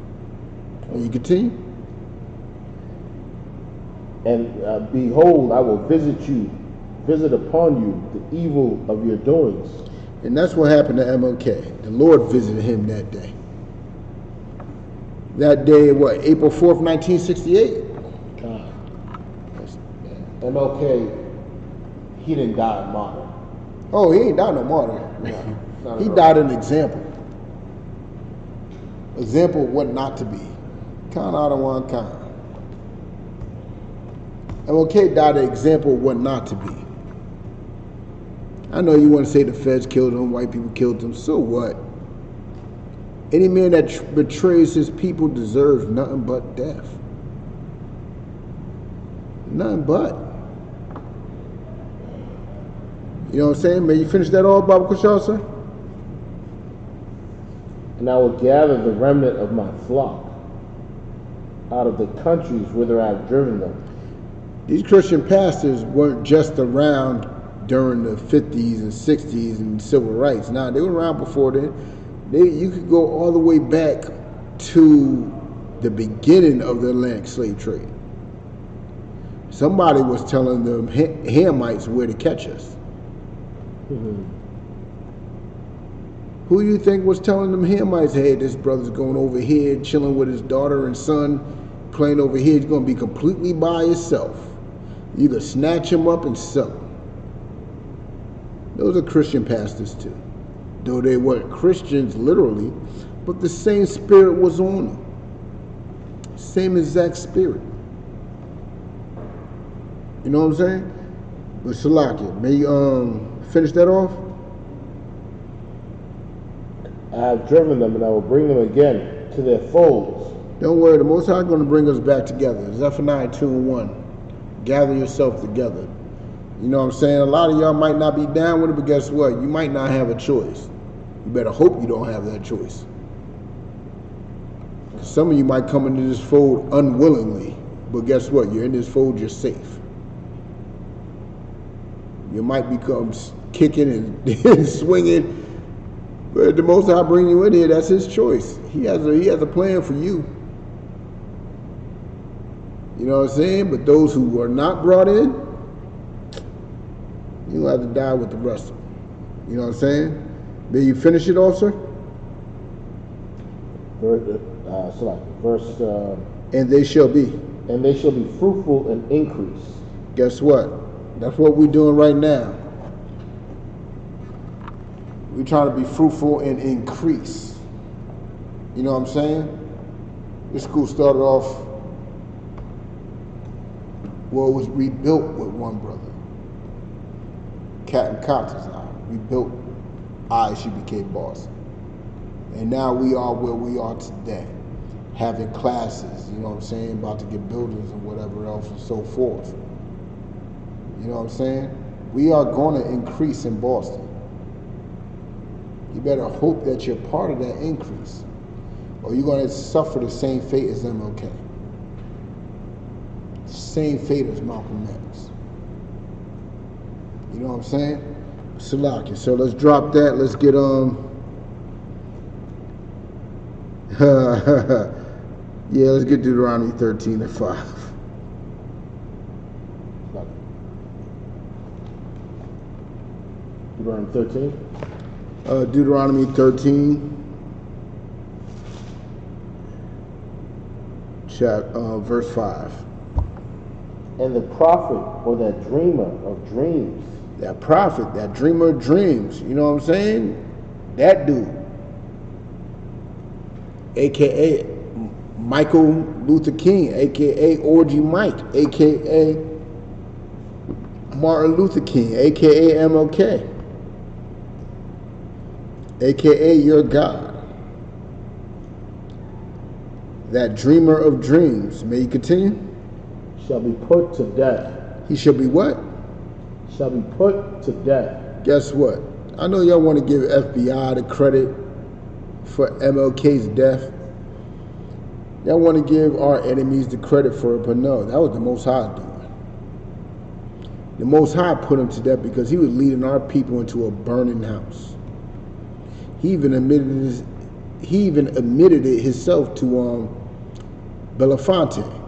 Speaker 1: And you continue.
Speaker 2: And behold, I will visit upon you the evil of your doings.
Speaker 1: And that's what happened to MLK. The Lord visited him that day. That day, what, April 4th, 1968?
Speaker 2: God. MLK, he didn't die a martyr.
Speaker 1: Oh, he ain't died no martyr.
Speaker 2: No,
Speaker 1: he died an example. Example of what not to be. Count out of one kind. MLK died an example of what not to be. I know you want to say the feds killed him, white people killed him, so what? Any man that betrays his people deserves nothing but death. Nothing but. You know what I'm saying? May you finish that all, Baba Kushal, sir?
Speaker 2: And I will gather the remnant of my flock out of the countries whither I have driven them.
Speaker 1: These Christian pastors weren't just around during the 50s and 60s and civil rights. Now, they were around before then. You could go all the way back to the beginning of the Atlantic slave trade. Somebody was telling them Hamites where to catch us. Who you think was telling them Hamites, hey, this brother's going over here, chilling with his daughter and son, playing over here, he's going to be completely by himself. You either snatch him up and sell him. Those are Christian pastors too. Though they weren't Christians literally, but the same spirit was on them. Same exact spirit. You know what I'm saying? But Salakia, may you finish that off?
Speaker 2: I have driven them, and I will bring them again to their folds.
Speaker 1: Don't worry, the Most High is going to bring us back together. Zephaniah 2:1. Gather yourself together. You know what I'm saying? A lot of y'all might not be down with it, but guess what? You might not have a choice. You better hope you don't have that choice. Some of you might come into this fold unwillingly, but guess what? You're in this fold, you're safe. You might become kicking and swinging, but the Most High bring you in here, that's his choice. He has a plan for you. You know what I'm saying? But those who are not brought in, you'll have to die with the rest of them. You know what I'm saying? May you finish it off, sir?
Speaker 2: Verse
Speaker 1: and they shall be.
Speaker 2: And they shall be fruitful and increase.
Speaker 1: Guess what? That's what we're doing right now. We're trying to be fruitful and increase. You know what I'm saying? This school started off, well, it was rebuilt with one brother. Cat and Cox's eye. Rebuilt I, she became boss. And now we are where we are today. Having classes, you know what I'm saying, about to get buildings and whatever else and so forth. You know what I'm saying? We are going to increase in Boston. You better hope that you're part of that increase, or you're going to suffer the same fate as MLK. Same fate as Malcolm X. You know what I'm saying? Salakia. So let's drop that. Let's get yeah, let's get Deuteronomy 13:5.
Speaker 2: Deuteronomy 13?
Speaker 1: Deuteronomy 13, verse 5.
Speaker 2: And the prophet, or that dreamer of dreams.
Speaker 1: That prophet, that dreamer of dreams, you know what I'm saying? That dude, a.k.a. Michael Luther King, a.k.a. Orgy Mike, a.k.a. Martin Luther King, a.k.a. MLK, a.k.a. your God. That dreamer of dreams, may you continue?
Speaker 2: Shall be put to death.
Speaker 1: He shall be what?
Speaker 2: Shall be put to death.
Speaker 1: Guess what? I know y'all want to give FBI the credit for MLK's death. Y'all want to give our enemies the credit for it, but no, that was the Most High doing. The Most High put him to death because he was leading our people into a burning house. He even admitted it himself to Belafonte.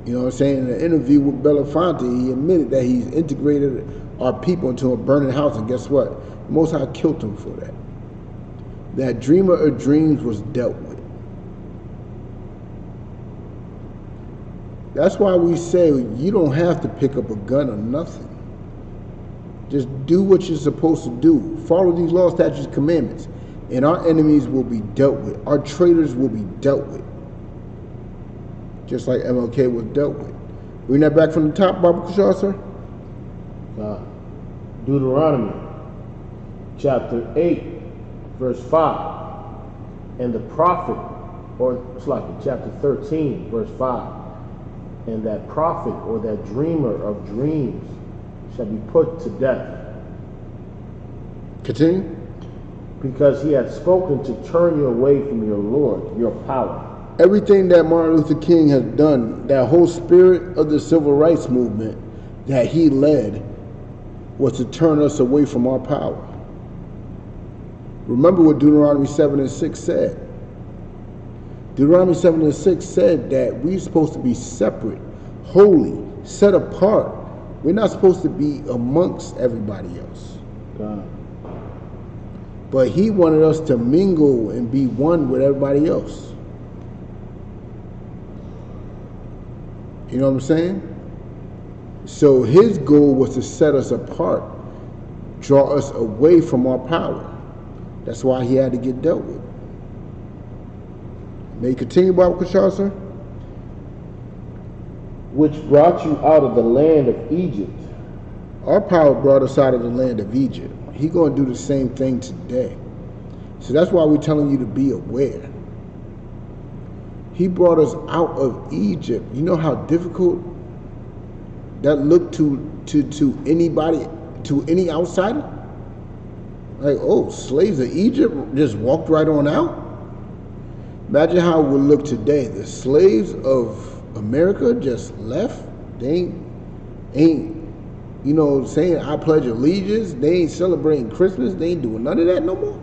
Speaker 1: You know what I'm saying? In an interview with Belafonte, he admitted that he's integrated our people into a burning house, and guess what? The Most High killed him for that. That dreamer of dreams was dealt with. That's why we say you don't have to pick up a gun or nothing. Just do what you're supposed to do. Follow these laws, statutes, commandments, and our enemies will be dealt with. Our traitors will be dealt with. Just like MLK was dealt with. Reading that back from the top, Baba Kushar, sir?
Speaker 2: Deuteronomy chapter 8, verse 5. And the prophet, or it's like chapter 13, verse 5. And that prophet, or that dreamer of dreams, shall be put to death.
Speaker 1: Continue.
Speaker 2: Because he had spoken to turn you away from your Lord, your power.
Speaker 1: Everything that Martin Luther King has done, that whole spirit of the civil rights movement that he led, was to turn us away from our power. Remember what Deuteronomy 7:6 said. Deuteronomy 7:6 said that we're supposed to be separate, holy, set apart. We're not supposed to be amongst everybody else.
Speaker 2: God.
Speaker 1: But he wanted us to mingle and be one with everybody else. You know what I'm saying? So his goal was to set us apart, draw us away from our power. That's why he had to get dealt with. May you continue, Baba Kushal, sir?
Speaker 2: Which brought you out of the land of Egypt.
Speaker 1: Our power brought us out of the land of Egypt. He's going to do the same thing today. So that's why we're telling you to be aware. He brought us out of Egypt. You know how difficult that looked to anybody, to any outsider? Like, oh, slaves of Egypt just walked right on out? Imagine how it would look today. The slaves of America just left. They ain't you know, saying I pledge allegiance. They ain't celebrating Christmas. They ain't doing none of that no more.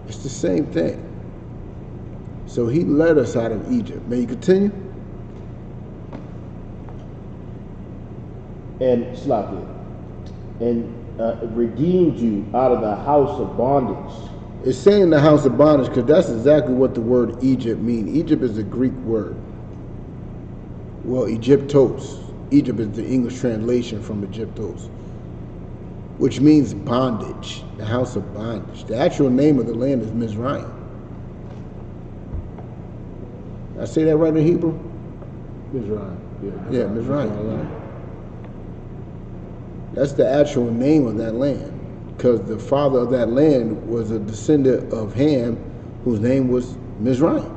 Speaker 1: It's the same thing. So he led us out of Egypt. May you continue?
Speaker 2: And Slakia, and redeemed you out of the house of bondage.
Speaker 1: It's saying the house of bondage because that's exactly what the word Egypt means. Egypt is a Greek word. Well, Egyptos. Egypt is the English translation from Egyptos, which means bondage, the house of bondage. The actual name of the land is Mizraim. I say that right in Hebrew?
Speaker 2: Mizraim.
Speaker 1: Yeah, Mizraim. That's the actual name of that land, because the father of that land was a descendant of Ham, whose name was Mizraim.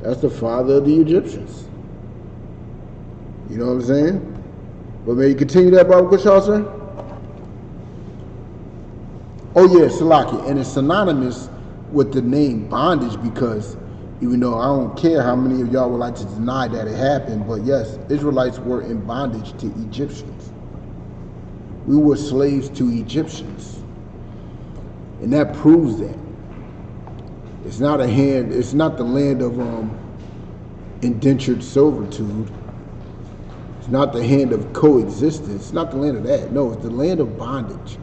Speaker 1: That's the father of the Egyptians. You know what I'm saying? But may you continue that, Baba Kushal, sir? Oh yeah, Salaki, and it's synonymous with the name bondage because even though I don't care how many of y'all would like to deny that it happened, but yes, Israelites were in bondage to Egyptians. We were slaves to Egyptians. And that proves that. It's not the land of indentured servitude. It's not the hand of coexistence. It's not the land of that. No, it's the land of bondage.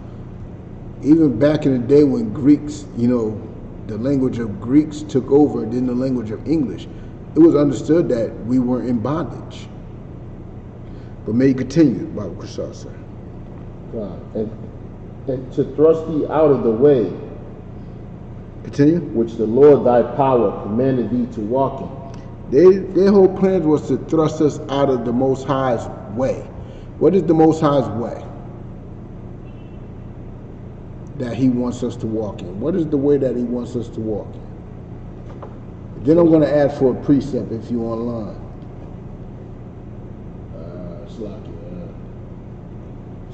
Speaker 1: Even back in the day when Greeks, you know, the language of Greeks took over than the language of English, it was understood that we were in bondage. But may you continue, Baba Kushal, sir.
Speaker 2: And to thrust thee out of the way,
Speaker 1: continue,
Speaker 2: which the Lord thy power commanded thee to walk in.
Speaker 1: Their whole plan was to thrust us out of the Most High's way. What is the Most High's way that he wants us to walk in? What is the way that he wants us to walk in? Then I'm going to ask for a precept if you're online.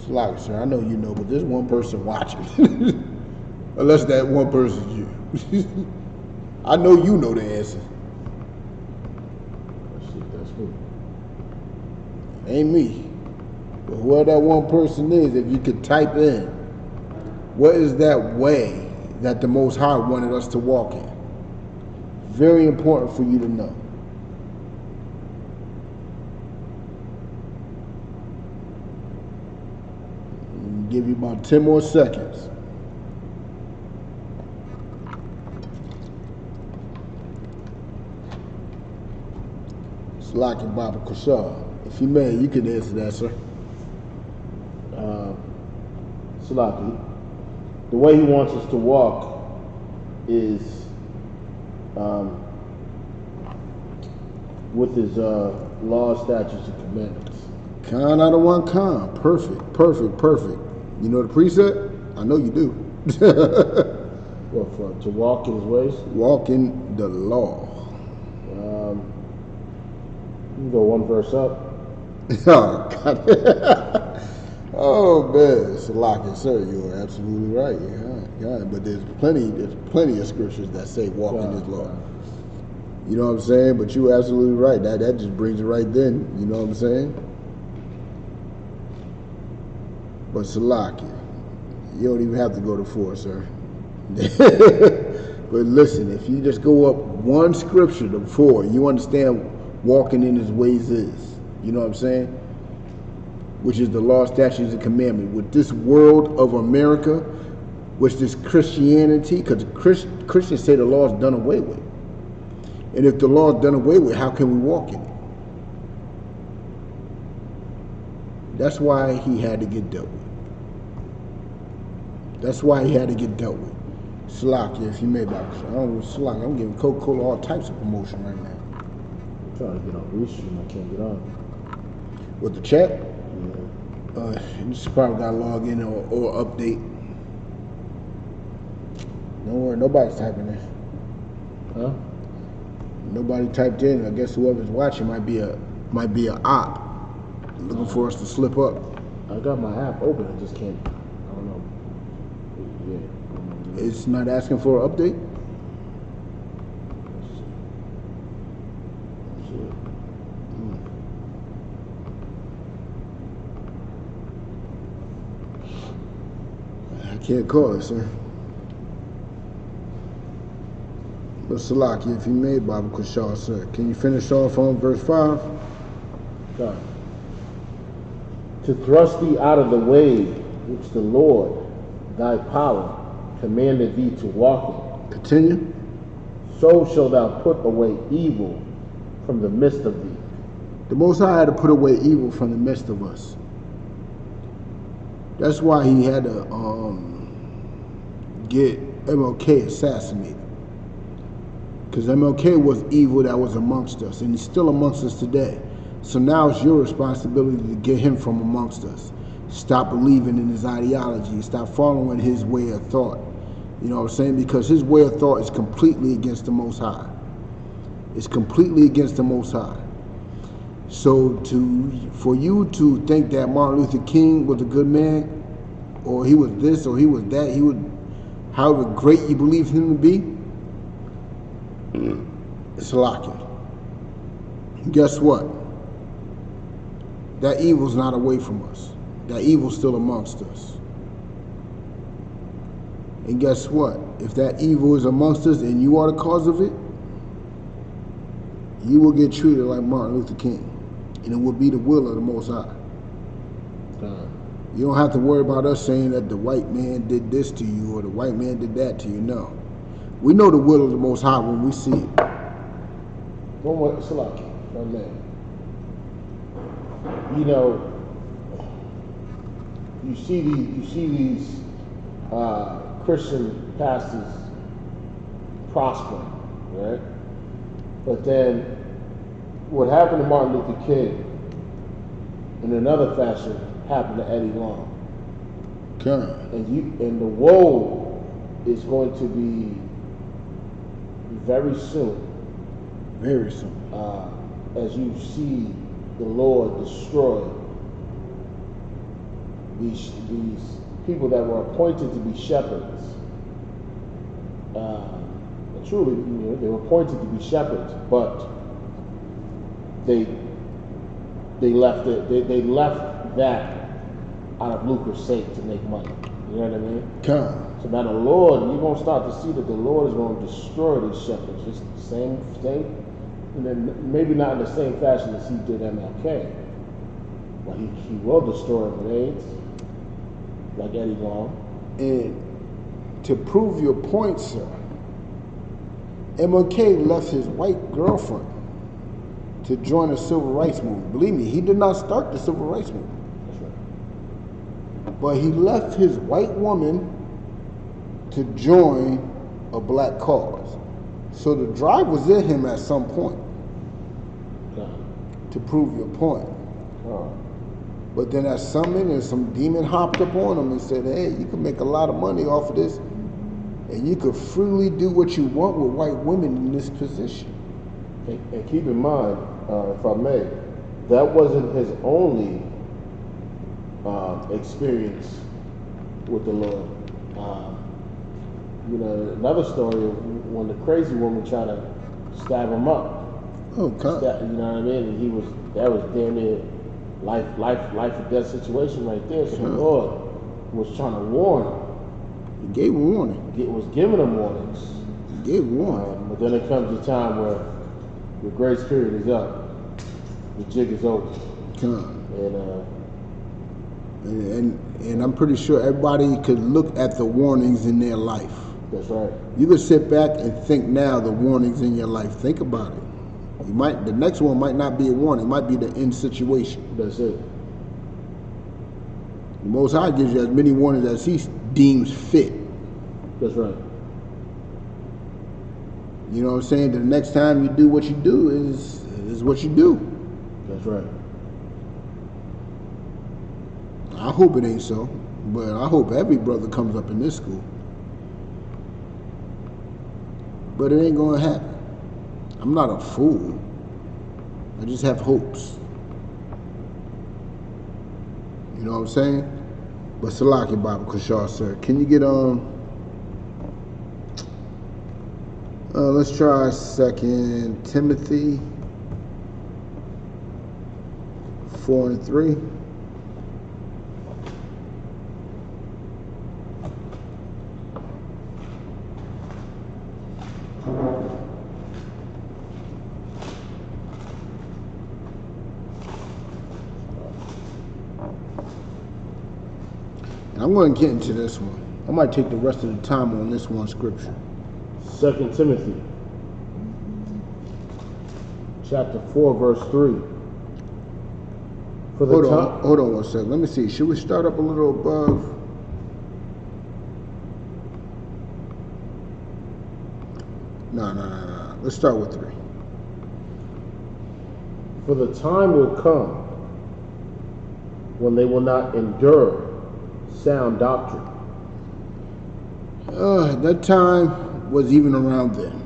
Speaker 1: Slaki, sir, I know you know, but there's one person watching. Unless that one person's you. I know you know the answer.
Speaker 2: That's me.
Speaker 1: Ain't me. But whoever that one person is, if you could type in, what is that way that the Most High wanted us to walk in? Very important for you to know. I'll give you about 10 more seconds. Salaki Baba Kushal. If you may, you can answer that, sir.
Speaker 2: Salaki, the way he wants us to walk is with his laws, statutes, and commandments.
Speaker 1: Khan out of one khan. Perfect, perfect, perfect. You know the precept? I know you do.
Speaker 2: Well, to walk in his ways?
Speaker 1: Walk in the law.
Speaker 2: You can go one verse up.
Speaker 1: Oh, God. Oh, man. Salaki, sir, you're absolutely right. Yeah. But there's plenty of scriptures that say walk in his law. You know what I'm saying? But you're absolutely right. That just brings it right then. You know what I'm saying? But Salaki, you don't even have to go to 4, sir. But listen, if you just go up one scripture to 4, you understand walking in his ways is. You know what I'm saying? Which is the law, statutes, and commandments. With this world of America, which this Christianity, because Christians say the law is done away with. And if the law is done away with, how can we walk in it? That's why he had to get dealt with. That's why he had to get dealt with. Slakia, if you made by I don't know, Slakia, I'm giving Coca-Cola all types of promotion right now.
Speaker 2: I'm trying to get on Restream, I can't get on.
Speaker 1: With the chat?
Speaker 2: Yeah.
Speaker 1: You just probably got to log in or update. Don't worry, nobody's typing in.
Speaker 2: Huh?
Speaker 1: Nobody typed in. I guess whoever's watching might be a op looking for us to slip up.
Speaker 2: I got my app open, I just can't. I don't know. Yeah.
Speaker 1: It's not asking for an update. I can't call it, sir. But Salaki, if you made Bible Kushal, sir, can you finish off on verse 5?
Speaker 2: God. To thrust thee out of the way which the Lord, thy power, commanded thee to walk in.
Speaker 1: Continue.
Speaker 2: So shalt thou put away evil from the midst of thee.
Speaker 1: The Most High had to put away evil from the midst of us. That's why he had to get MLK assassinated. Because MLK was evil that was amongst us, and he's still amongst us today. So now it's your responsibility to get him from amongst us. Stop believing in his ideology. Stop following his way of thought. You know what I'm saying? Because his way of thought is completely against the Most High. It's completely against the Most High. So for you to think that Martin Luther King was a good man, or he was this, or he was that, he would, however great you believe him to be, it's locking. Guess what? That evil's not away from us. That evil's still amongst us. And guess what? If that evil is amongst us and you are the cause of it, you will get treated like Martin Luther King. And it will be the will of the Most High. You don't have to worry about us saying that the white man did this to you or the white man did that to you. No. We know the will of the Most High when we see it.
Speaker 2: One more, Salaki, one man. You know, you see these Christian pastors prospering, right? But then what happened to Martin Luther King in another fashion happened to Eddie Long. And the woe is going to be very soon.
Speaker 1: Very soon.
Speaker 2: As you see the Lord destroy these people that were appointed to be shepherds. Truly, they were appointed to be shepherds, but they left it. They left that out of lucre's sake to make money. You know what I mean? So now the Lord, you're going to start to see that the Lord is going to destroy these shepherds. It's the same thing, and then maybe not in the same fashion as he did MLK, but he will destroy them with AIDS, like Eddie Long.
Speaker 1: And to prove your point, sir, MLK left his white girlfriend to join the civil rights movement. Believe me, he did not start the civil rights movement.
Speaker 2: That's right.
Speaker 1: But he left his white woman to join a black cause. So the drive was in him at some point to prove your point. But then at summon, some demon hopped up on him and said, hey, you can make a lot of money off of this, and you could freely do what you want with white women in this position.
Speaker 2: And keep in mind, if I may, that wasn't his only experience with the Lord. Another story of when the crazy woman tried to stab him up.
Speaker 1: Oh, God.
Speaker 2: You know what I mean? And that was damn near life or death situation right there. So the Lord was trying to warn him.
Speaker 1: He gave a warning.
Speaker 2: Was giving him warnings.
Speaker 1: He gave a warning.
Speaker 2: But then it comes a time where your grace period is up. The jig is over.
Speaker 1: And I'm pretty sure everybody could look at the warnings in their life.
Speaker 2: That's right.
Speaker 1: You could sit back and think now the warnings in your life. Think about it. The next one might not be a warning. It might be the end situation.
Speaker 2: That's it.
Speaker 1: The Most High gives you as many warnings as He deems fit.
Speaker 2: That's right.
Speaker 1: You know what I'm saying? The next time you do what you do is what you do.
Speaker 2: That's right.
Speaker 1: I hope it ain't so, but I hope every brother comes up in this school. But it ain't gonna happen. I'm not a fool. I just have hopes. You know what I'm saying? But Salaki Bible Kushar, sir. Can you get let's try 2 Timothy 4:3. I'm going to get into this one. I might take the rest of the time on this one scripture.
Speaker 2: 2 Timothy chapter 4 verse 3.
Speaker 1: Hold on 1 second. Let me see. Should we start up a little above? No. Let's start with 3.
Speaker 2: For the time will come when they will not endure sound doctrine.
Speaker 1: That time was even around then.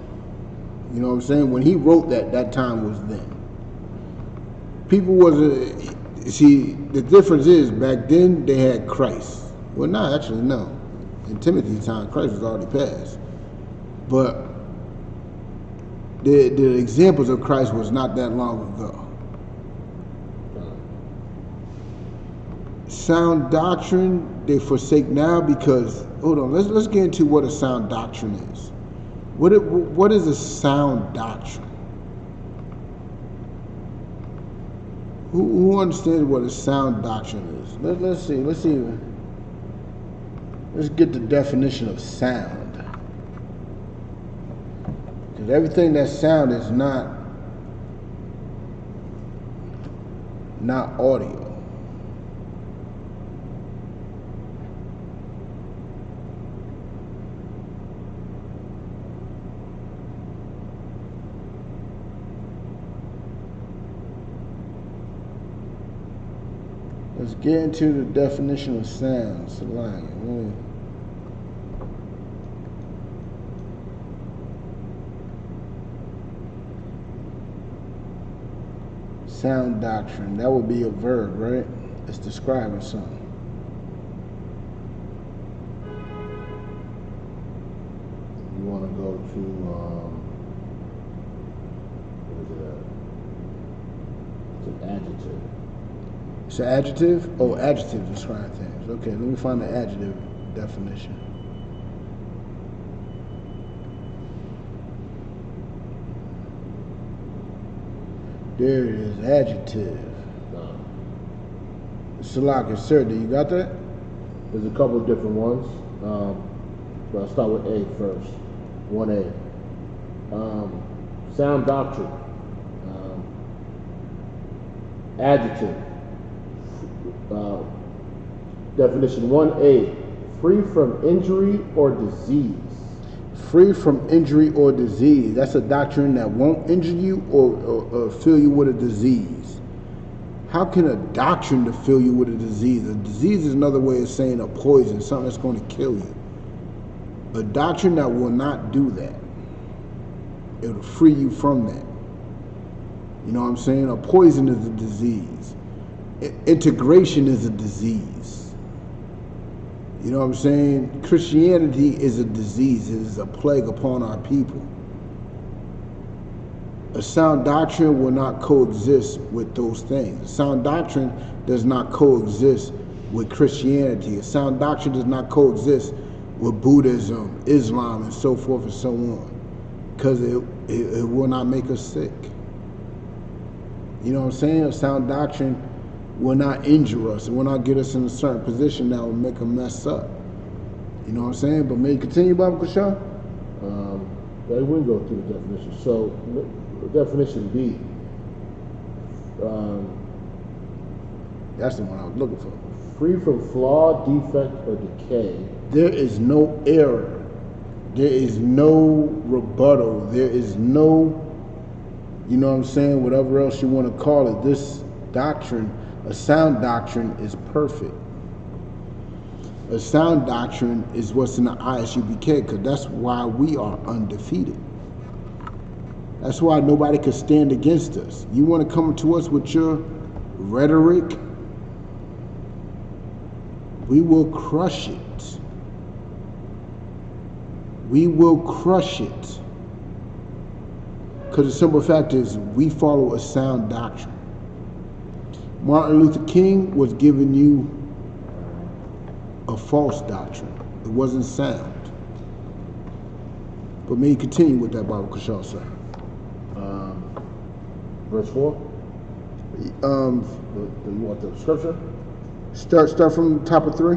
Speaker 1: You know what I'm saying? When he wrote that time was then. People wasn't. See, the difference is back then they had Christ. Well, no, actually no. In Timothy's time, Christ was already passed. But the examples of Christ was not that long ago. Sound doctrine they forsake now because, hold on, let's get into what a sound doctrine is. What is a sound doctrine? Who understands what a sound doctrine is? Let's see. Let's get the definition of sound. Because everything that's sound is not audio. Let's get into the definition of sound. Sound doctrine. That would be a verb, right? It's describing something.
Speaker 2: You want to go to what is it? It's an adjective.
Speaker 1: It's an adjective? Oh, adjectives describe things. Okay, let me find the adjective definition. There it is, adjective. Salaki, sir, do you got that?
Speaker 2: There's a couple of different ones. But I'll start with A first. 1A. Sound doctrine. Adjective. Definition 1A. Free from injury or disease.
Speaker 1: Free from injury or disease. That's a doctrine that won't injure you or fill you with a disease. How can a doctrine to fill you with a disease? A disease is another way of saying a poison, something that's going to kill you. A doctrine that will not do that. It will free you from that. You know what I'm saying? A poison is a disease. Integration is a disease. You know what I'm saying? Christianity is a disease. It is a plague upon our people. A sound doctrine will not coexist with those things. A sound doctrine does not coexist with Christianity. A sound doctrine does not coexist with Buddhism, Islam, and so forth and so on. Because it will not make us sick. You know what I'm saying? A sound doctrine will not injure us. It will not get us in a certain position that will make a mess up. You know what I'm saying? But may you continue, Baba Kashan?
Speaker 2: They wouldn't go through the definition. So, definition B.
Speaker 1: That's the one I was looking for.
Speaker 2: Free from flaw, defect, or decay.
Speaker 1: There is no error. There is no rebuttal. There is no, you know what I'm saying, whatever else you want to call it. This doctrine, a sound doctrine, is perfect. A sound doctrine is what's in the ISUPK, because that's why we are undefeated. That's why nobody could stand against us. You want to come to us with your rhetoric, we will crush it. We will crush it. Because the simple fact is, we follow a sound doctrine. Martin Luther King was giving you a false doctrine. It wasn't sound. But may you continue with that, Baba Kashan, sir.
Speaker 2: Verse 4? You want the scripture?
Speaker 1: Start from the top of 3.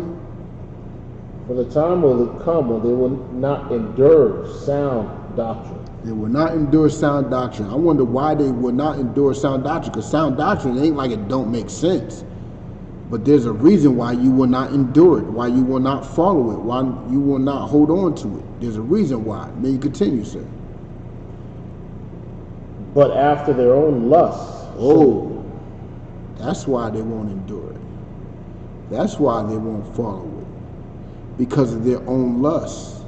Speaker 2: For the time will come when they will not endure sound doctrine.
Speaker 1: They will not endure sound doctrine. I wonder why they will not endure sound doctrine, because sound doctrine ain't like it don't make sense. But there's a reason why you will not endure it, why you will not follow it, why you will not hold on to it. There's a reason why. May you continue, sir.
Speaker 2: But after their own lusts.
Speaker 1: Oh, that's why they won't endure it. That's why they won't follow it. Because of their own lusts.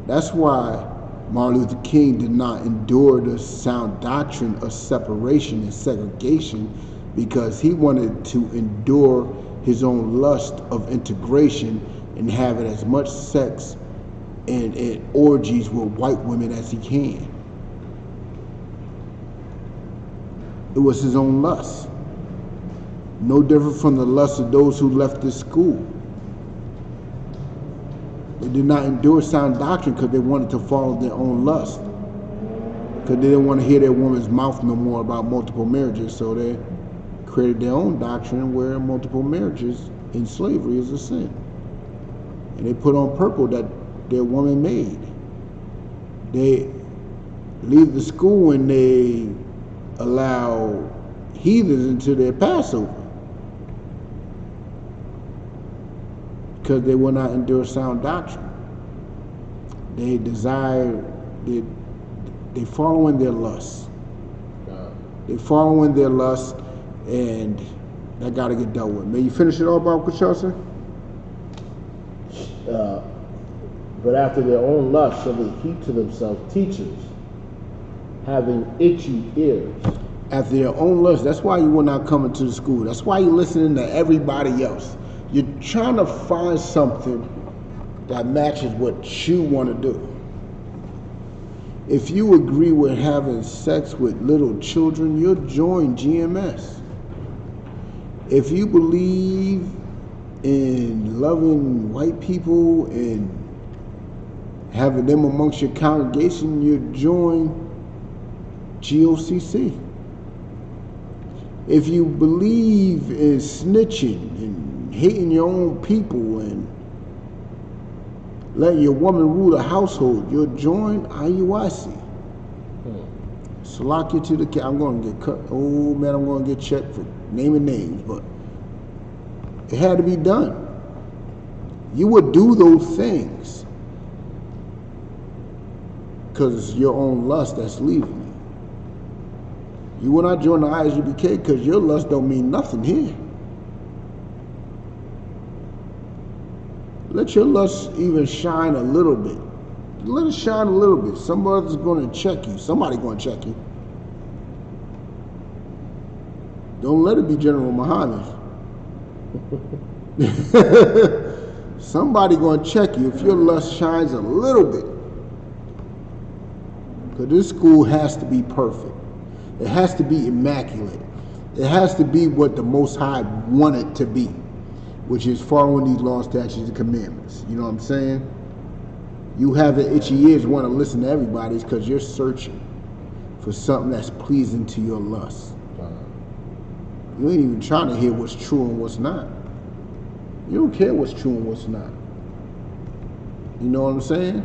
Speaker 1: That's why Martin Luther King did not endure the sound doctrine of separation and segregation, because he wanted to endure his own lust of integration and having as much sex and orgies with white women as he can. It was his own lust. No different from the lust of those who left this school. They did not endure sound doctrine because they wanted to follow their own lust. Because they didn't want to hear their woman's mouth no more about multiple marriages, so they created their own doctrine where multiple marriages in slavery is a sin. And they put on purple that their woman made. They leave the school and they allow heathens into their Passover because they will not endure sound doctrine. They desire, they following their lusts. They following their lusts, and that got to get dealt with. May you finish it all, Bob Kashan?
Speaker 2: But after their own lust shall they heap to themselves teachers, having itchy ears.
Speaker 1: After their own lust. That's why you will not come into the school. That's why you're listening to everybody else. You're trying to find something that matches what you want to do. If you agree with having sex with little children, you'll join GMS. If you believe in loving white people and having them amongst your congregation, you join GOCC. If you believe in snitching and hating your own people and letting your woman rule the household, you'll join IUIC. Salakia to the cat. I'm going to get cut. Oh man, I'm going to get checked for naming names, but it had to be done. You would do those things because it's your own lust that's leaving you. You will not join the ISUPK because your lust don't mean nothing here. Let your lust even shine a little bit. Let it shine a little bit. Somebody's going to check you. Somebody's going to check you. Don't let it be General Muhammad. Somebody going to check you if your lust shines a little bit. Because this school has to be perfect. It has to be immaculate. It has to be what the Most High wanted to be, which is following these laws, statutes, and commandments. You know what I'm saying? You have the itchy ears, want to listen to everybody's because you're searching for something that's pleasing to your lust. You ain't even trying to hear what's true and what's not. You don't care what's true and what's not. You know what I'm saying?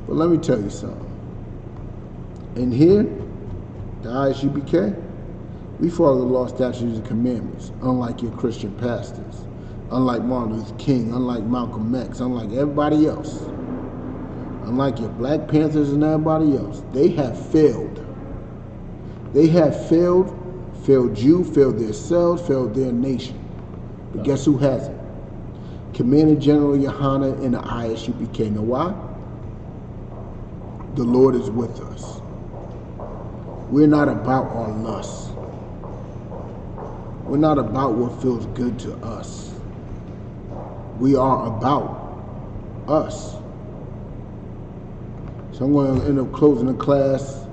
Speaker 1: But let me tell you something. In here, the ISUPK, we follow the law, statutes, and commandments, unlike your Christian pastors, unlike Martin Luther King, unlike Malcolm X, unlike everybody else, unlike your Black Panthers and everybody else. They have failed. They have failed you, failed themselves, failed their nation. But guess who hasn't? Commander General Yohana and the ISUPK. Know why? The Lord is with us. We're not about our lusts. We're not about what feels good to us. We are about us. So I'm going to end up closing the class.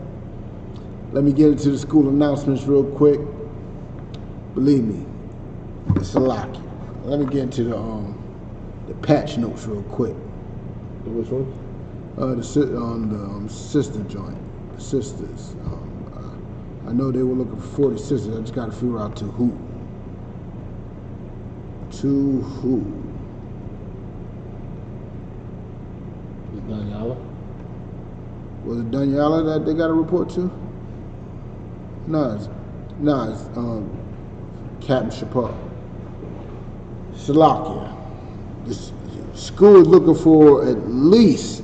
Speaker 1: Let me get into the school announcements real quick. Believe me, it's a lot. Let me get into the patch notes real quick.
Speaker 2: Which one?
Speaker 1: The sister joint, the sisters. I know they were looking for 40 sisters. I just got to figure out to who. To who?
Speaker 2: Is Daniela?
Speaker 1: Was it Daniela that they got to report to? No, it's Captain Shapar. Salakia. This school is looking for at least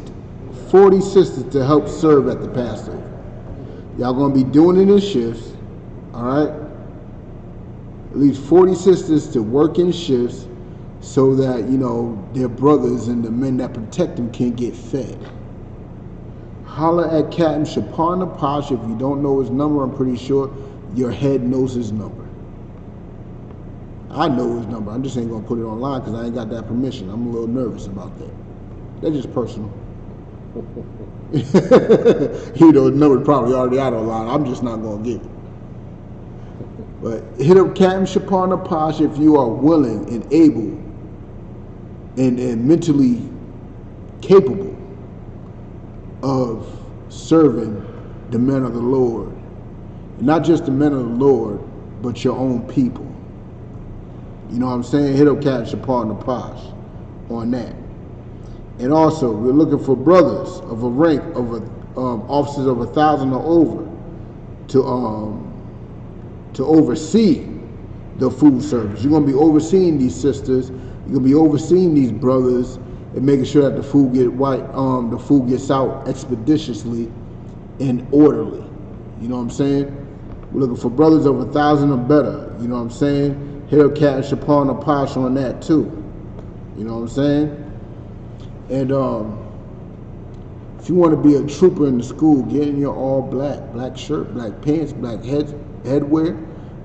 Speaker 1: 40 sisters to help serve at the Passover. Y'all gonna be doing it in shifts, all right? At least 40 sisters to work in shifts so that, you know, their brothers and the men that protect them can get fed. Holler at Captain Shapar Napash. If you don't know his number, I'm pretty sure your head knows his number. I know his number. I just ain't gonna put it online because I ain't got that permission. I'm a little nervous about that. That's just personal. You know, the number's probably already out online. I'm just not gonna give it. But hit up Captain Shapar Napash if you are willing and able and mentally capable of serving the men of the Lord. And not just the men of the Lord, but your own people. You know what I'm saying? Hit up Captain Shapar Napash on that. And also, we're looking for brothers of a rank of officers of 1,000 or over to oversee the food service. You're going to be overseeing these sisters. You're going to be overseeing these brothers and making sure that the food gets out expeditiously and orderly. You know what I'm saying? We're looking for brothers of 1,000 or better. You know what I'm saying? Hit up Captain Shapar Napash on that too. You know what I'm saying? And if you want to be a trooper in the school, get in your all black shirt, black pants, black headwear.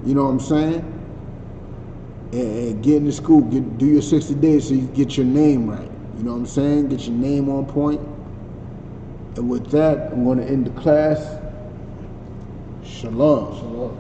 Speaker 1: You know what I'm saying? And get in the school, do your 60 days so you get your name right. You know what I'm saying? Get your name on point. And with that, I'm going to end the class. Shalom.
Speaker 2: Shalom.